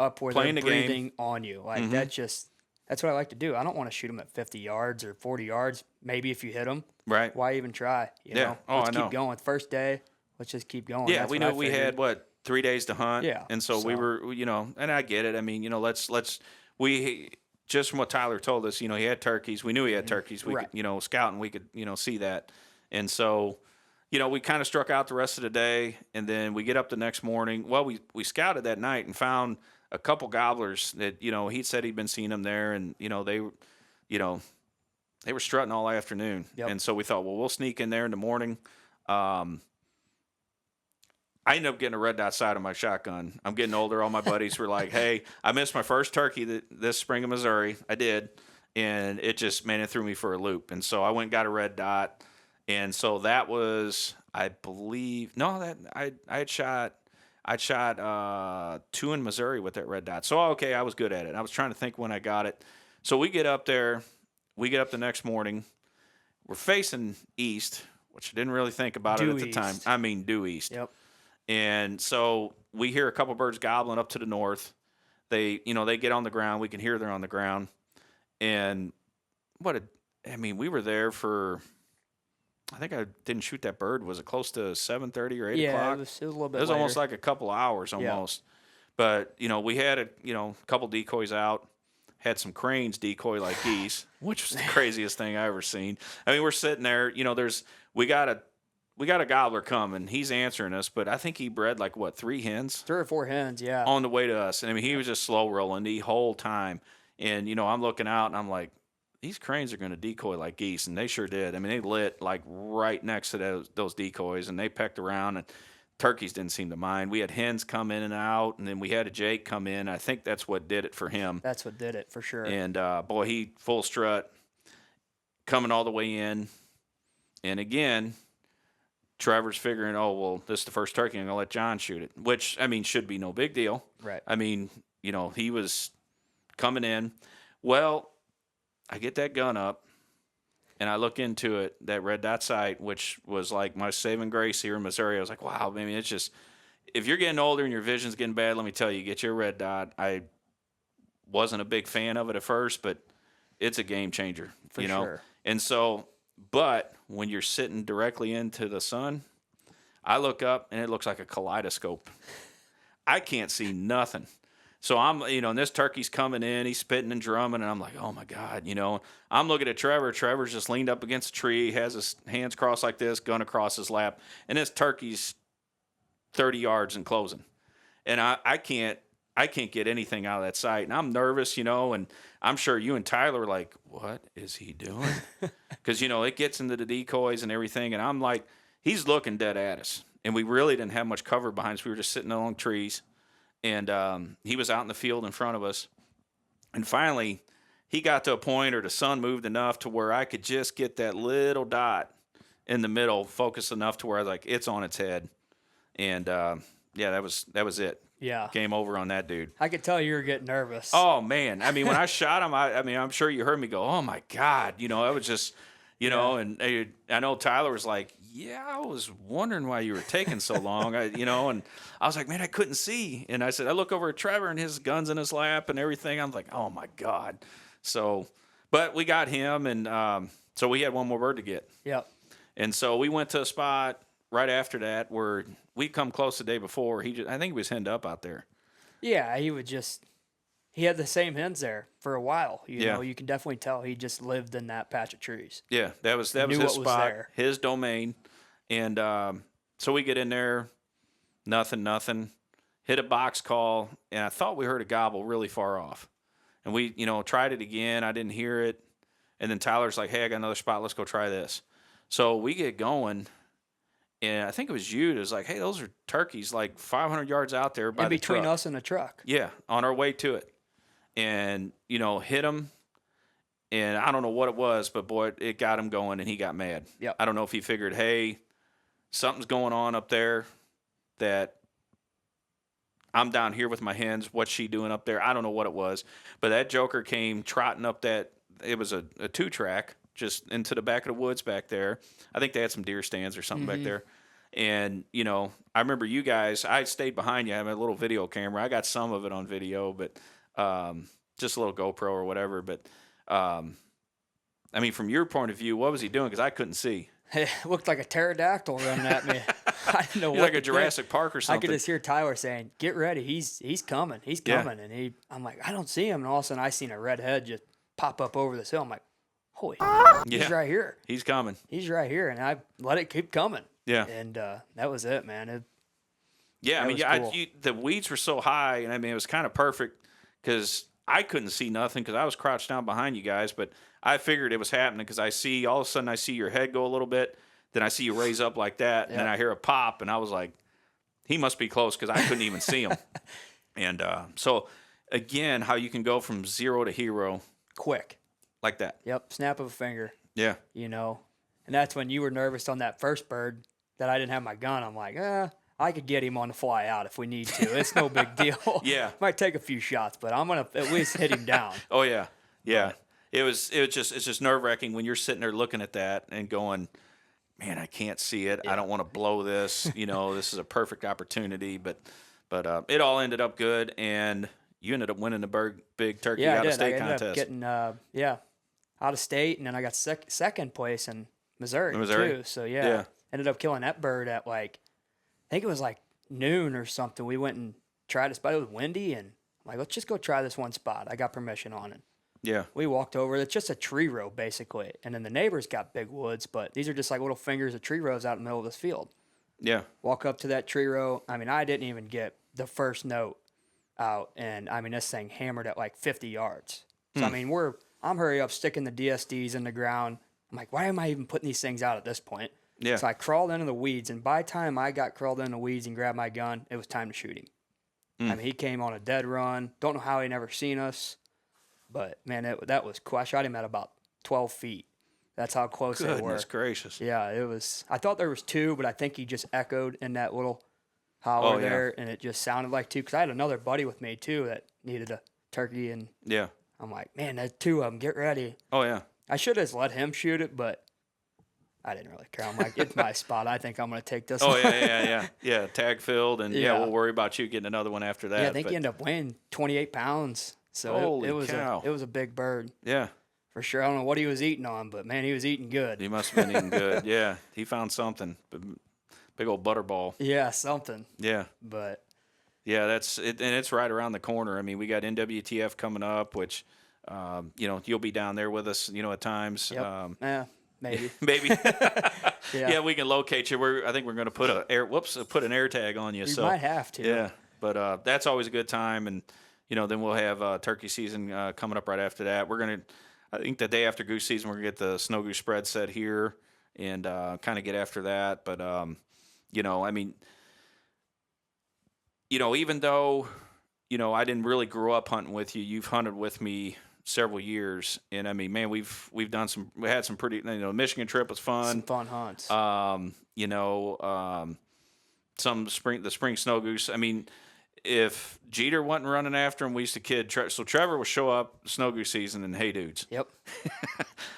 up where playing they're the breathing game on you. Like that's what I like to do. I don't want to shoot them at 50 yards or 40 yards. Maybe if you hit them, right? Why even try? You know? Let's keep going. First day, let's just keep going. Yeah, we knew we had 3 days to hunt. Yeah, and so we were, and I get it. I mean, we just from what Tyler told us, he had turkeys. We knew he had turkeys. We could, scouting, we could, see that, and so. We kind of struck out the rest of the day, and then we get up the next morning. Well, we scouted that night and found a couple gobblers that, he said he'd been seeing them there, and, they were strutting all afternoon. Yep. And so we thought, well, we'll sneak in there in the morning. I ended up getting a red dot sight on my shotgun. I'm getting older. All my buddies were like, hey, I missed my first turkey this spring in Missouri. I did. And it just, man, it threw me for a loop. And so I went and got a red dot. And so that was, I believe, I had shot 2 in Missouri with that red dot. So, okay, I was good at it. I was trying to think when I got it. So we get up there. We get up the next morning. We're facing east, which I didn't really think about it at the time. I mean, due east. Yep. And so we hear a couple birds gobbling up to the north. They get on the ground. We can hear they're on the ground. And we were there for, I think I didn't shoot that bird. Was it close to 7:30 or 8 Yeah, o'clock? it was a little bit It was later. almost like a couple hours almost. But, we had a couple decoys out, had some cranes decoy like geese, which was the craziest thing I ever seen. I mean, we're sitting there, we got a gobbler coming. He's answering us, but I think he bred 3 hens? 3 or 4 hens, yeah. On the way to us. And I mean, he was just slow rolling the whole time. And, I'm looking out and I'm like, these cranes are going to decoy like geese. And they sure did. I mean, they lit right next to those decoys, and they pecked around, and turkeys didn't seem to mind. We had hens come in and out, and then we had a jake come in. I think that's what did it for him. That's what did it for sure. And, boy, he full strut coming all the way in. And again, Trevor's figuring, oh, well, this is the first turkey. I'm going to let Jon shoot it, which, I mean, should be no big deal. Right. I mean, he was coming in. Well, I get that gun up, and I look into it, that red dot sight, which was like my saving grace here in Missouri. I was like, wow, I mean, it's just, if you're getting older and your vision's getting bad, let me tell you, get your red dot. I wasn't a big fan of it at first, but it's a game changer, For sure. And so, but when you're sitting directly into the sun, I look up, and it looks like a kaleidoscope. I can't see nothing. So I'm, and this turkey's coming in, he's spitting and drumming, and I'm like, oh my God, I'm looking at Trevor. Trevor's just leaned up against a tree, has his hands crossed like this, gun across his lap, and this turkey's 30 yards and closing. And I can't get anything out of that sight. And I'm nervous, and I'm sure you and Tyler are like, what is he doing? Because, it gets into the decoys and everything, and I'm like, he's looking dead at us. And we really didn't have much cover behind us. We were just sitting along trees. And he was out in the field in front of us. And finally, he got to a point, or the sun moved enough to where I could just get that little dot in the middle, focused enough to where I was like, it's on its head. And, that was it. Yeah. Game over on that dude. I could tell you were getting nervous. Oh, man. I mean, when I shot him, I'm sure you heard me go, oh, my God. I was just, and I know Tyler was like, yeah, I was wondering why you were taking so long, and I was like, man, I couldn't see. And I said, I look over at Trevor, and his gun's in his lap and everything. I'm like, oh, my God. So, but we got him, and so we had one more bird to get. Yep. And so we went to a spot right after that where we'd come close the day before. I think he was henned up out there. Yeah, he had the same hens there for a while. You can definitely tell he just lived in that patch of trees. Yeah, that was his spot, his domain. And so we get in there, nothing. Hit a box call, and I thought we heard a gobble really far off. And we, tried it again. I didn't hear it. And then Tyler's like, hey, I got another spot. Let's go try this. So we get going, and I think it was you that was like, hey, those are turkeys like 500 yards out there by the truck. Between us and the truck. Yeah, on our way to it. And, hit him. And I don't know what it was, but, boy, it got him going, and he got mad. Yep. I don't know if he figured, hey, something's going on up there that I'm down here with my hens. What's she doing up there? I don't know what it was. But that joker came trotting up it was a 2-track just into the back of the woods back there. I think they had some deer stands or something back there. And, I remember you guys, I stayed behind you. I have a little video camera. I got some of it on video, but just a little GoPro or whatever. But, from your point of view, what was he doing? Because I couldn't see. It looked like a pterodactyl running at me. I didn't know what like a Jurassic Park or something. I could just hear Tyler saying, get ready. He's coming. He's coming. Yeah. And I'm like, I don't see him. And all of a sudden I seen a red head just pop up over this hill. I'm like, holy, he's right here. He's coming. He's right here. And I let it keep coming. Yeah. And that was it, man. Cool. The weeds were so high, and it was kind of perfect because I couldn't see nothing because I was crouched down behind you guys, but I figured it was happening because all of a sudden I see your head go a little bit, then I see you raise up like that, and then I hear a pop, and I was like, he must be close because I couldn't even see him. And so, again, how you can go from zero to hero. Quick. Like that. Yep, snap of a finger. Yeah. And that's when you were nervous on that first bird that I didn't have my gun. I'm like, I could get him on the fly out if we need to. It's no big deal. Yeah. Might take a few shots, but I'm going to at least hit him down. Oh, yeah. Yeah. It's just nerve-wracking when you're sitting there looking at that and going, man, I can't see it. Yeah. I don't want to blow this. This is a perfect opportunity. But it all ended up good, and you ended up winning the big turkey Yeah, I out of did. I state ended up contest. getting out of state, and then I got second place in Missouri, Missouri? too. So Yeah. ended up killing that bird at I think it was noon or something. We went and tried a spot. It was windy, and I'm like, let's just go try this one spot. I got permission on it. Yeah. We walked over. It's just a tree row, basically. And then the neighbors got big woods, but these are just little fingers of tree rows out in the middle of this field. Yeah. Walk up to that tree row. I mean, I didn't even get the first note out. And, I mean, this thing hammered at 50 yards. So, I mean, I'm hurry up sticking the DSDs in the ground. I'm like, why am I even putting these things out at this point? Yeah. So I crawled into the weeds. And by the time I got crawled into the weeds and grabbed my gun, it was time to shoot him. I mean, he came on a dead run. Don't know how he never seen us. But, man, that was cool. I shot him at about 12 feet. That's how close they were. Goodness gracious. Yeah, it was. I thought there was two, but I think he just echoed in that little holler there, and it just sounded like two. Because I had another buddy with me, too, that needed a turkey. And Yeah. I'm like, man, there's two of them. Get ready. Oh, yeah. I should have just let him shoot it, but I didn't really care. I'm like, it's my spot. I think I'm going to take this Oh, one. yeah. Yeah, tag filled, and Yeah. we'll worry about you getting another one after that. Yeah, I think he ended up weighing 28 pounds. So Holy it was cow. it was a big bird. Yeah. For sure. I don't know what he was eating on, but, man, he was eating good. He must have been eating good. Yeah. He found something. Big old butterball. Yeah, something. Yeah. But Yeah, that's it, and it's right around the corner. I mean, we got NWTF coming up, which, you'll be down there with us, at times. yep. Maybe. Maybe. Yeah. Yeah, we can locate you. I think we're going to put an air tag on you. We So might have to. yeah, but that's always a good time, and then we'll have turkey season coming up right after that. I think the day after goose season, we're gonna get the snow goose spread set here and kind of get after that. But I mean, even though I didn't really grow up hunting with you, you've hunted with me several years, and I mean, man, we had some pretty, Michigan trip was fun. Some fun hunts. The spring snow goose. I mean, if Jeter wasn't running after him, we used to kid. So Trevor would show up snow goose season and, hey, dudes. Yep.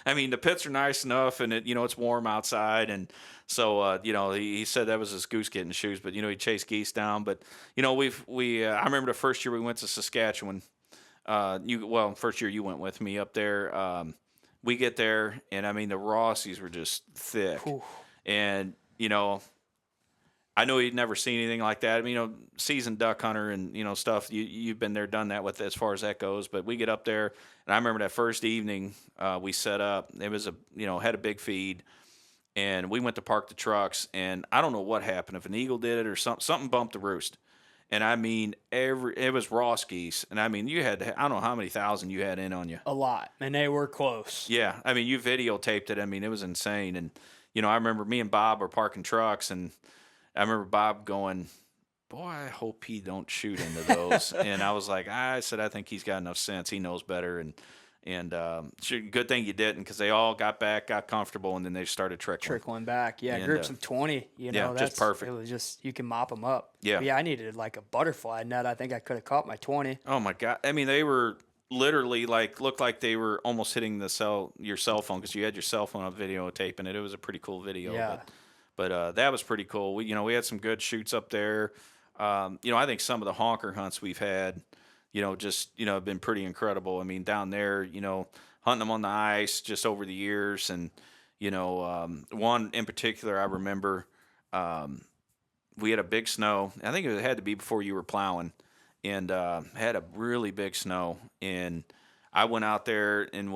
I mean, the pits are nice enough, and it's warm outside, and so he said that was his goose getting shoes, but he chased geese down. But I remember the first year we went to Saskatchewan. First year you went with me up there. We get there, and I mean the Rossies were just thick, Whew. and I know you'd never seen anything like that. I mean, seasoned duck hunter and stuff. You've been there, done that with as far as that goes. But we get up there, and I remember that first evening we set up. It was had a big feed, and we went to park the trucks. And I don't know what happened, if an eagle did it or something bumped the roost. And I mean, it was Ross geese, and I mean you had I don't know how many thousand you had in on you. A lot, and they were close. Yeah, I mean you videotaped it. I mean it was insane, and I remember me and Bob were parking trucks, and I remember Bob going, boy, I hope he don't shoot into those. And I was like, I think he's got enough sense. He knows better. And good thing you didn't, because they all got back, got comfortable, and then they started Trickling back. Yeah, And, groups of 20. just That's perfect. It was just, you can mop them up. Yeah. But yeah, I needed a butterfly net. I think I could have caught my 20. Oh, my God. I mean, they were literally looked like they were almost hitting your cell phone, because you had your cell phone on videotaping it. It was a pretty cool video. Yeah. But that was pretty cool. We had some good shoots up there. I think some of the honker hunts we've had, have been pretty incredible. I mean, down there, hunting them on the ice just over the years. And, one in particular, I remember, we had a big snow. I think it had to be before you were plowing, and had a really big snow. And I went out there and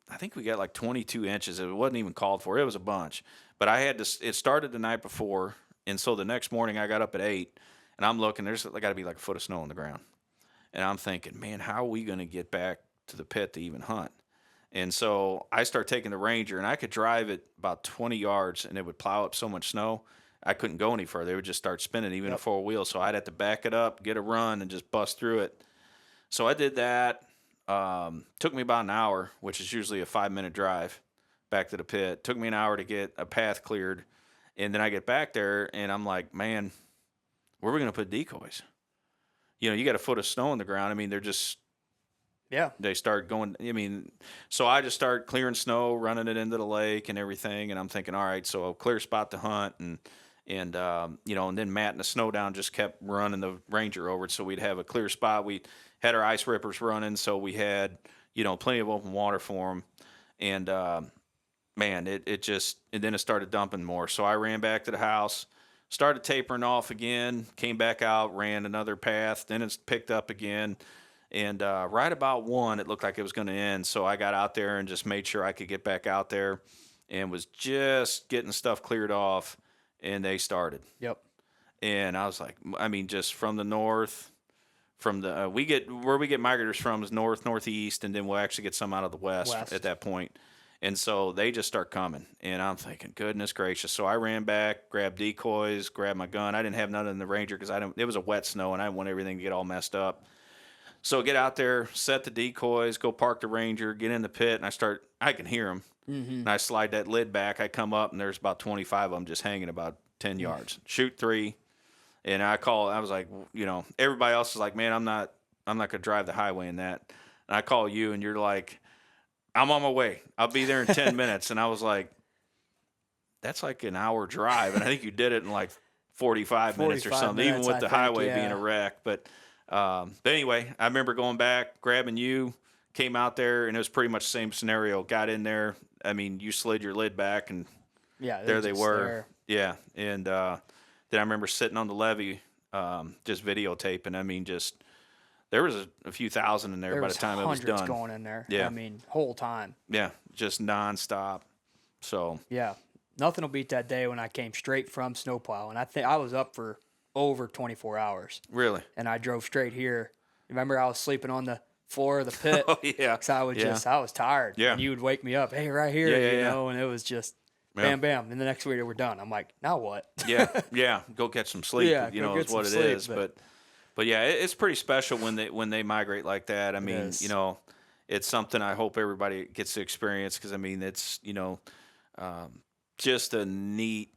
I think we got 22 inches. It wasn't even called for. It was a bunch. But it started the night before, and so the next morning I got up at 8, and I'm looking, there's got to be a foot of snow on the ground. And I'm thinking, man, how are we going to get back to the pit to even hunt? And so I start taking the Ranger, and I could drive it about 20 yards, and it would plow up so much snow, I couldn't go any further. It would just start spinning, even a four wheel. So I'd have to back it up, get a run, and just bust through it. So I did that. Took me about an hour, which is usually a 5-minute drive back to the pit. Took me an hour to get a path cleared. And then I get back there, and I'm like, man, where are we going to put decoys? You got a foot of snow on the ground. I mean, they're just, Yeah. They start going. I mean, so I just start clearing snow, running it into the lake and everything, and I'm thinking, all right, so a clear spot to hunt, and and then Matt and the snow down just kept running the Ranger over it, so we'd have a clear spot. We had our ice rippers running, so we had plenty of open water for them, and man, it just, and then it started dumping more. So I ran back to the house, started tapering off again, came back out, ran another path, then it's picked up again. And right about 1, it looked like it was going to end. So I got out there and just made sure I could get back out there and was just getting stuff cleared off. And they started. Yep. And I was like, I mean, just from the north, from the, where we get migrators from is north, northeast, and then we'll actually get some out of the west. At that point. And so they just start coming. And I'm thinking, goodness gracious. So I ran back, grabbed decoys, grabbed my gun. I didn't have none in the Ranger because it was a wet snow and I didn't want everything to get all messed up. So get out there, set the decoys, go park the Ranger, get in the pit, and I can hear them. Mm-hmm. And I slide that lid back. I come up, and there's about 25 of them just hanging about 10 yards. Shoot 3. And I was like, everybody else is like, man, I'm not going to drive the highway in that. And I call you, and you're like, I'm on my way. I'll be there in 10 minutes. And I was like, that's like an hour drive. And I think you did it in like 45 minutes or something, even with the highway being a wreck. But anyway, I remember going back, grabbing you, came out there, and it was pretty much the same scenario. Got in there. I mean, you slid your lid back, and there they were. There. Yeah. And then I remember sitting on the levee, just videotaping. I mean, just there was a few thousand in there by the time it was done. Hundreds going in there. Yeah. I mean, whole time. Yeah, just nonstop. So yeah, nothing will beat that day when I came straight from snowplow, and I think I was up for over 24 hours. Really? And I drove straight here. Remember, I was sleeping on the floor of the pit. Oh yeah. Because I was tired. Yeah. And you would wake me up, hey, right here, and it was just bam, bam. And the next week we're done. I'm like, now what? yeah. Go catch some sleep. Yeah, is what it is. But yeah, it's pretty special when they migrate like that. I mean, it's something I hope everybody gets to experience because I mean, it's just a neat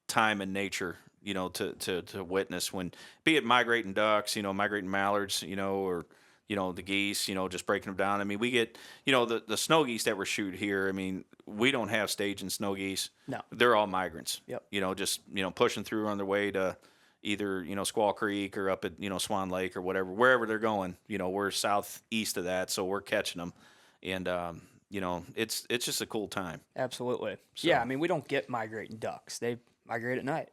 time in nature. To witness when, be it migrating ducks, migrating mallards, or the geese, just breaking them down. I mean, we get, the snow geese that were shoot here. I mean, we don't have staging snow geese. No, they're all migrants. Yep. Just pushing through on their way to either Squaw Creek or up at Swan Lake or wherever they're going. We're southeast of that, so we're catching them, and it's just a cool time. Absolutely. So. Yeah, I mean, we don't get migrating ducks. They migrate at night.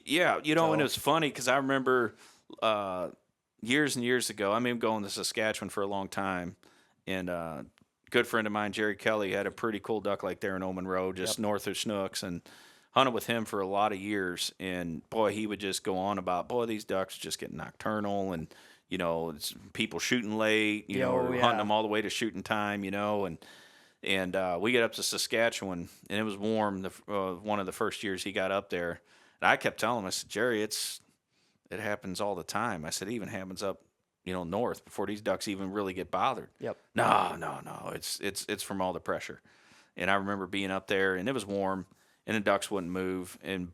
Yeah, and it's funny because I remember years and years ago, I mean, going to Saskatchewan for a long time, and a good friend of mine, Jerry Kelly, had a pretty cool duck lake there in Oman Road, just north of Snooks, and hunted with him for a lot of years. And, boy, he would just go on about, these ducks just get nocturnal, and, it's people shooting late, or hunting them all the way to shooting time, and we get up to Saskatchewan, and it was warm one of the first years he got up there. And I kept telling him, I said, Jerry, it happens all the time. I said, it even happens up, north before these ducks even really get bothered. Yep. No. It's from all the pressure. And I remember being up there, and it was warm, and the ducks wouldn't move. And,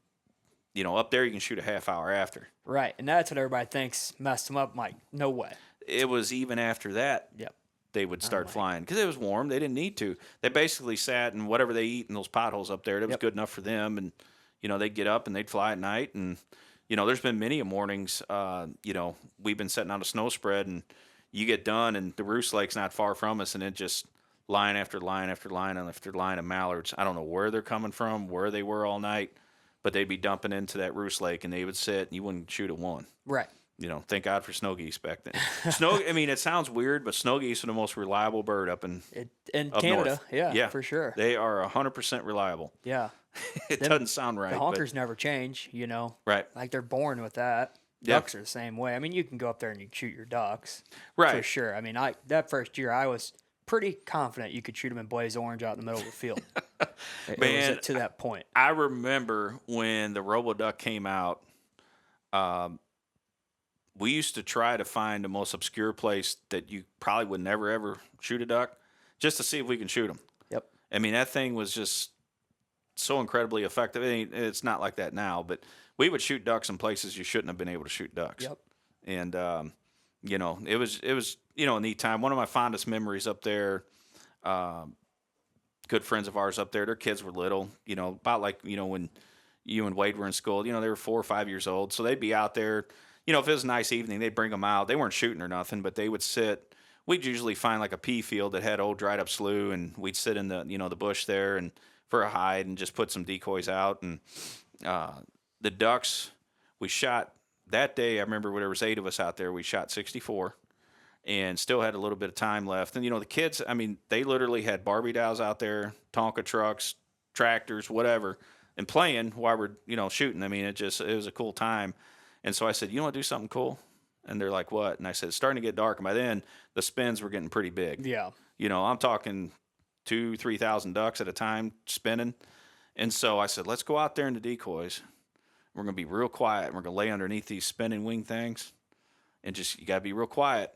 up there you can shoot a half hour after. Right. And that's what everybody thinks messed them up. I'm like, no way. It was even after that. Yep. They would start flying because it was warm. They didn't need to. They basically sat and whatever they eat in those potholes up there, that was good enough for them. And, they'd get up and they'd fly at night. And, there's been many mornings, we've been setting out a snow spread and you get done and the roost lake's not far from us and it just line after line after line after line of mallards. I don't know where they're coming from, where they were all night, but they'd be dumping into that roost lake and they would sit and you wouldn't shoot at one. Right. Thank God for snow geese back then. It sounds weird, but snow geese are the most reliable bird up in Canada. north. Yeah, for sure. They are 100% reliable. Yeah. It doesn't sound right. The honkers never change, Right. Like they're born with that. Ducks are the same way. I mean, you can go up there and you can shoot your ducks. Right. For sure. I mean, that first year I was pretty confident you could shoot them in blaze orange out in the middle of the field. Man, it was to that point. I remember when the RoboDuck came out, we used to try to find the most obscure place that you probably would never, ever shoot a duck just to see if we can shoot them. Yep. I mean, that thing was just so incredibly effective. I mean, it's not like that now, but we would shoot ducks in places you shouldn't have been able to shoot ducks. Yep. And, it was a neat time. One of my fondest memories up there, good friends of ours up there, their kids were little, about like, when you and Wade were in school, they were 4 or 5 years old. So they'd be out there, if it was a nice evening, they'd bring them out. They weren't shooting or nothing, but they would sit. We'd usually find like a pea field that had old dried up slough, and we'd sit in the, the bush there and for a hide and just put some decoys out. And the ducks we shot that day, I remember when there was 8 of us out there, we shot 64 and still had a little bit of time left. And, the kids, they literally had Barbie dolls out there, Tonka trucks, tractors, whatever, and playing while we're, shooting. It was a cool time. And so I said, you want to do something cool? And they're like, what? And I said, it's starting to get dark. And by then, the spins were getting pretty big. Yeah. I'm talking 2,000-3,000 ducks at a time spinning. And so I said, let's go out there in the decoys. We're going to be real quiet. And we're going to lay underneath these spinning wing things. And you got to be real quiet.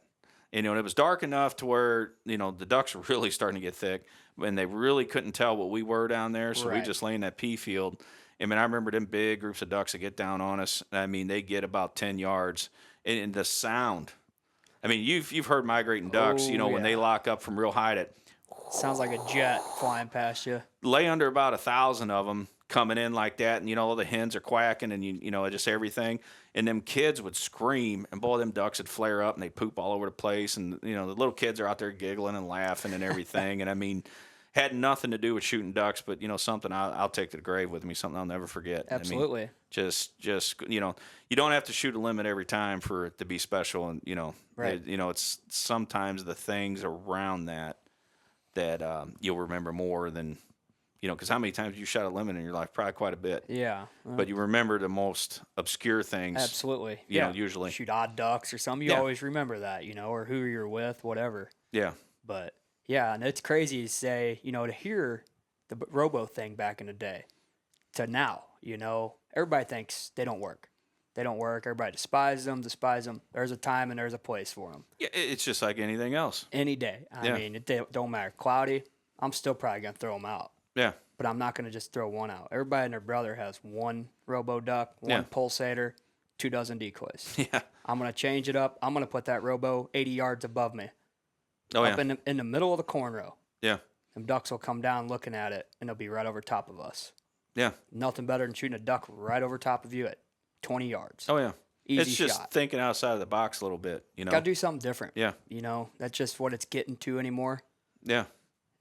And, it was dark enough to where, the ducks were really starting to get thick. And they really couldn't tell what we were down there. So we just lay in that pea field. I remember them big groups of ducks that get down on us. They get about 10 yards. And the sound. You've heard migrating ducks, when they lock up from real high that sounds like a jet flying past you. Lay under about 1,000 of them coming in like that. And, all the hens are quacking and, just everything. And them kids would scream, and boy, them ducks would flare up and they'd poop all over the place. And, the little kids are out there giggling and laughing and everything. And had nothing to do with shooting ducks, but something I'll take to the grave with me, something I'll never forget. Absolutely. Just you don't have to shoot a limit every time for it to be special, and right. It's sometimes the things around that you'll remember more than because how many times you shot a limit in your life? Probably quite a bit. Yeah. But you remember the most obscure things. Absolutely. Usually shoot odd ducks or something. You always remember that, or who you're with, whatever. Yeah. But. Yeah, and it's crazy to say, to hear the robo thing back in the day to now, everybody thinks they don't work. They don't work. Everybody despises them. There's a time and there's a place for them. Yeah, it's just like anything else. Any day. It don't matter. Cloudy, I'm still probably going to throw them out. Yeah. But I'm not going to just throw one out. Everybody and their brother has one robo duck, one pulsator, 2 dozen decoys. Yeah. I'm going to change it up. I'm going to put that robo 80 yards above me. Oh, up in the middle of the corn row. Yeah. Them ducks will come down looking at it, and they'll be right over top of us. Yeah. Nothing better than shooting a duck right over top of you at 20 yards. Oh, yeah. Easy it's just shot. Thinking outside of the box a little bit, Got to do something different. Yeah. That's just what it's getting to anymore. Yeah.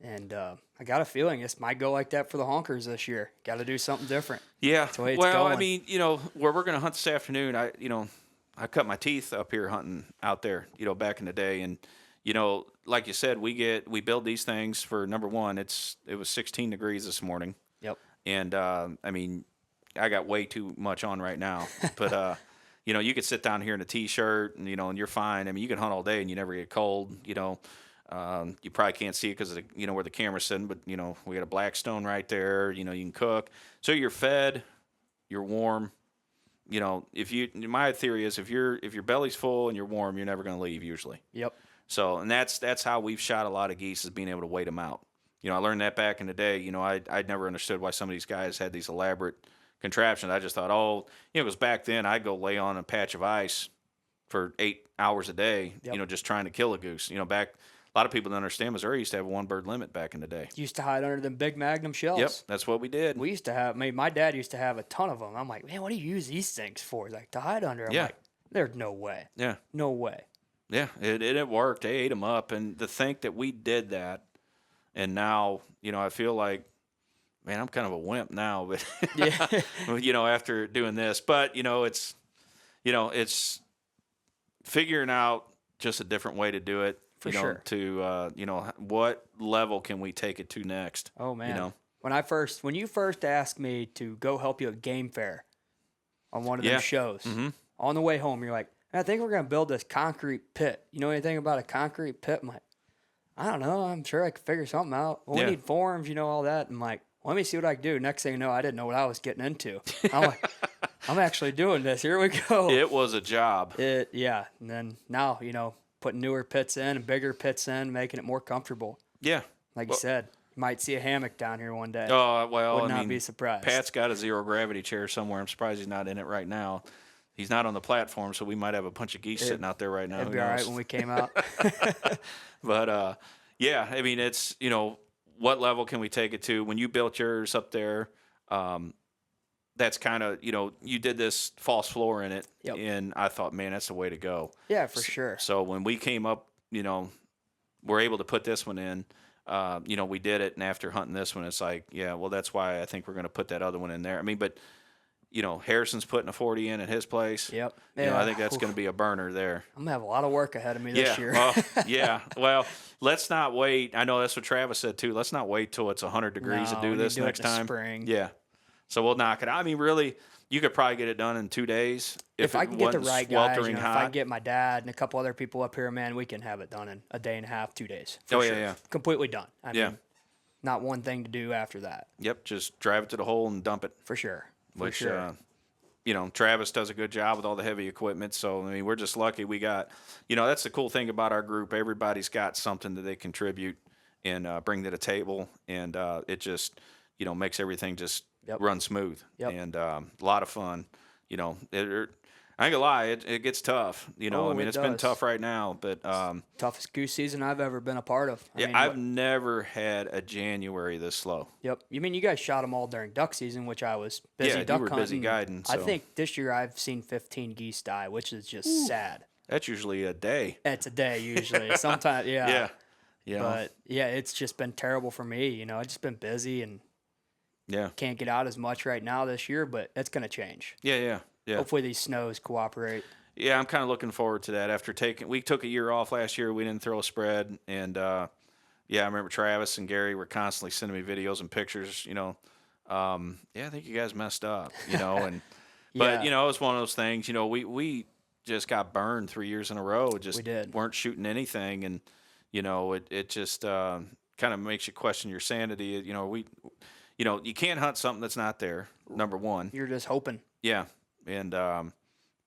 And I got a feeling this might go like that for the honkers this year. Got to do something different. Yeah. That's the way it's going. Where we're going to hunt this afternoon, I cut my teeth up here hunting out there, back in the day. And, like you said, we build these things for, number one, it was 16 degrees this morning. Yep. And, I got way too much on right now. But, you could sit down here in a T-shirt and, and you're fine. You can hunt all day and you never get cold, You probably can't see it because of where the camera's sitting, but, we got a Blackstone right there. You can cook. So you're fed, you're warm. My theory is if your belly's full and you're warm, you're never going to leave usually. Yep. So, and that's how we've shot a lot of geese, is being able to wait them out. I learned that back in the day. I'd never understood why some of these guys had these elaborate contraptions. I just thought, because back then I'd go lay on a patch of ice for 8 hours a day, Yep. Just trying to kill a goose. Back, a lot of people don't understand Missouri used to have a 1-bird limit back in the day. Used to hide under them big Magnum shells. Yep, that's what we did. We used to have, my dad used to have a ton of them. I'm like, man, what do you use these things for? He's like, to hide under. I'm like, there's no way. Yeah. No way. Yeah, it worked. They ate them up. And to think that we did that, and now, I feel like, man, I'm kind of a wimp now, but, after doing this. But, it's figuring out just a different way to do it. For sure. To, what level can we take it to next? Oh, man. When you first asked me to go help you at Game Fair on one of them shows, on the way home, you're like, I think we're going to build this concrete pit. You know anything about a concrete pit? I'm like, I don't know. I'm sure I could figure something out. Well, we need forms, all that. I'm like, let me see what I can do. Next thing you know, I didn't know what I was getting into. I'm like, I'm actually doing this. Here we go. It was a job. And then now, putting newer pits in and bigger pits in, making it more comfortable. Yeah. Like you said, you might see a hammock down here one day. Oh, well, Would not be surprised. Pat's got a zero gravity chair somewhere. I'm surprised he's not in it right now. he's not on the platform, so we might have a bunch of geese sitting out there right now. It'd Who be all right knows? when we came out. But yeah, I mean, it's what level can we take it to? When you built yours up there, that's kind of you did this false floor in it, Yep. and I thought, man, that's the way to go. Yeah, for sure. So when we came up, we're able to put this one in. We did it, and after hunting this one, it's like, yeah, well, that's why I think we're going to put that other one in there. I mean, but Harrison's putting a 40 in at his place. Yep. I think that's going to be a burner there. I'm gonna have a lot of work ahead of me this year. Well, yeah. Well, let's not wait. I know that's what Travis said too. Let's not wait till it's 100 degrees to do this next time. Spring. Yeah. So we'll knock it out. I mean, really, you could probably get it done in 2 days If I can get the right guys, sweltering if hot. I can get my dad and a couple other people up here, man, we can have it done in a day and a half, 2 days. Oh, sure. yeah. Completely done. I Yeah. mean, not one thing to do after that. Yep. Just drive it to the hole and dump it. For sure. Which, sure. Travis does a good job with all the heavy equipment. So, I mean, we're just lucky we got, that's the cool thing about our group. Everybody's got something that they contribute and bring to the table. And it just, makes everything just run smooth. Yep. And a lot of fun. I ain't gonna lie, it gets tough. I mean, it's been tough right now, but toughest goose season I've ever been a part of. I've never had a January this slow. Yep. You mean you guys shot them all during duck season, which I was busy duck you were hunting. busy guiding. So. I think this year I've seen 15 geese die, which is just sad. That's usually a day. It's a day usually. Sometimes, yeah. Yeah. But yeah, it's just been terrible for me. I've just been busy and can't get out as much right now this year, but it's gonna change. Yeah. Hopefully these snows cooperate. Yeah, I'm kind of looking forward to that. We took a year off last year. We didn't throw a spread, and I remember Travis and Gary were constantly sending me videos and pictures. I think you guys messed up. But it was one of those things. We just got burned 3 years in a row. We did. Weren't shooting anything, and it just kind of makes you question your sanity. You can't hunt something that's not there. Number one, You're just hoping. yeah. And,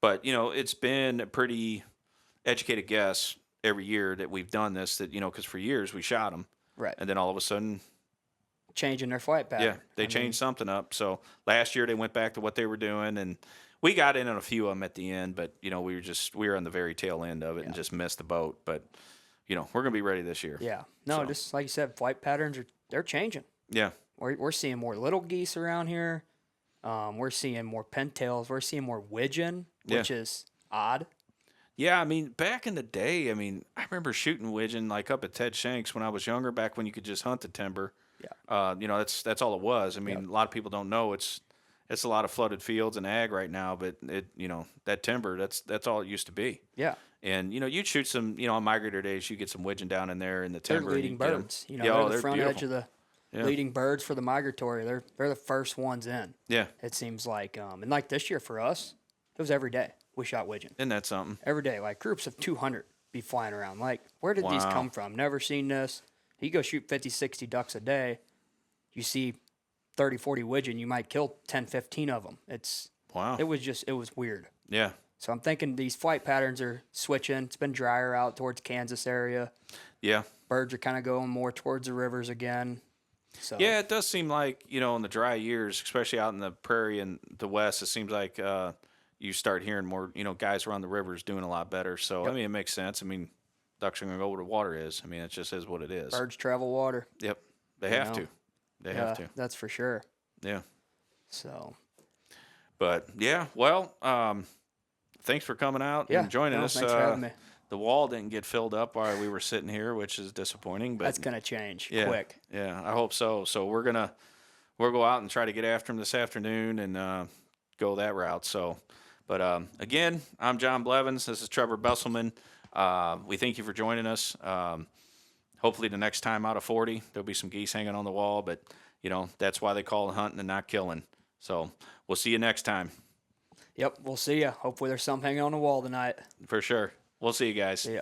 but it's been a pretty educated guess every year that we've done this, that, because for years we shot them. Right. And then all of a sudden, changing their flight pattern. yeah, they changed something up. So last year they went back to what they were doing, and we got in on a few of them at the end, but, we were on the very tail end of it and just missed the boat. But, we're going to be ready this year. Yeah. No, just like you said, flight patterns they're changing. Yeah. We're seeing more little geese around here. We're seeing more pintails. We're seeing more widgeon, which is odd. Yeah, I mean, back in the day, I remember shooting widgeon like up at Ted Shanks when I was younger, back when you could just hunt the timber. Yeah. That's all it was. I mean, a lot of people don't know it's a lot of flooded fields and ag right now, but that timber, that's all it used to be. Yeah. And you'd shoot some, on migrator days, you get some widgeon down in there in the timber. They're leading birds. They're the front edge of the leading birds for the migratory. They're the first ones in. Yeah. It seems like, and like this year for us, it was every day we shot widgeon. Isn't that something? Every day, like groups of 200 be flying around. Like, where did these come from? Never seen this. You go shoot 50, 60 ducks a day, you see 30, 40 widgeon, you might kill 10, 15 of them. Wow. It was weird. Yeah. So I'm thinking these flight patterns are switching. It's been drier out towards Kansas area. Yeah. Birds are kind of going more towards the rivers again. So yeah, it does seem like, in the dry years, especially out in the prairie and the west, it seems like you start hearing more, guys around the rivers doing a lot better. So, it makes sense. Ducks are going to go where the water is. It just is what it is. Birds travel water. Yep. They have to. They have to. That's for sure. Yeah. So. But, yeah, well, thanks for coming out and joining us. Thanks for having me. The wall didn't get filled up while we were sitting here, which is disappointing. But that's going to change quick. Yeah, I hope so. So we'll go out and try to get after them this afternoon and go that route. So, but again, I'm Jon Blevins. This is Trevor Besselman. We thank you for joining us. Hopefully the next time out of 40, there'll be some geese hanging on the wall. But that's why they call it hunting and not killing. So we'll see you next time. Yep, we'll see you. Hopefully there's some hanging on the wall tonight. For sure. We'll see you guys. See ya.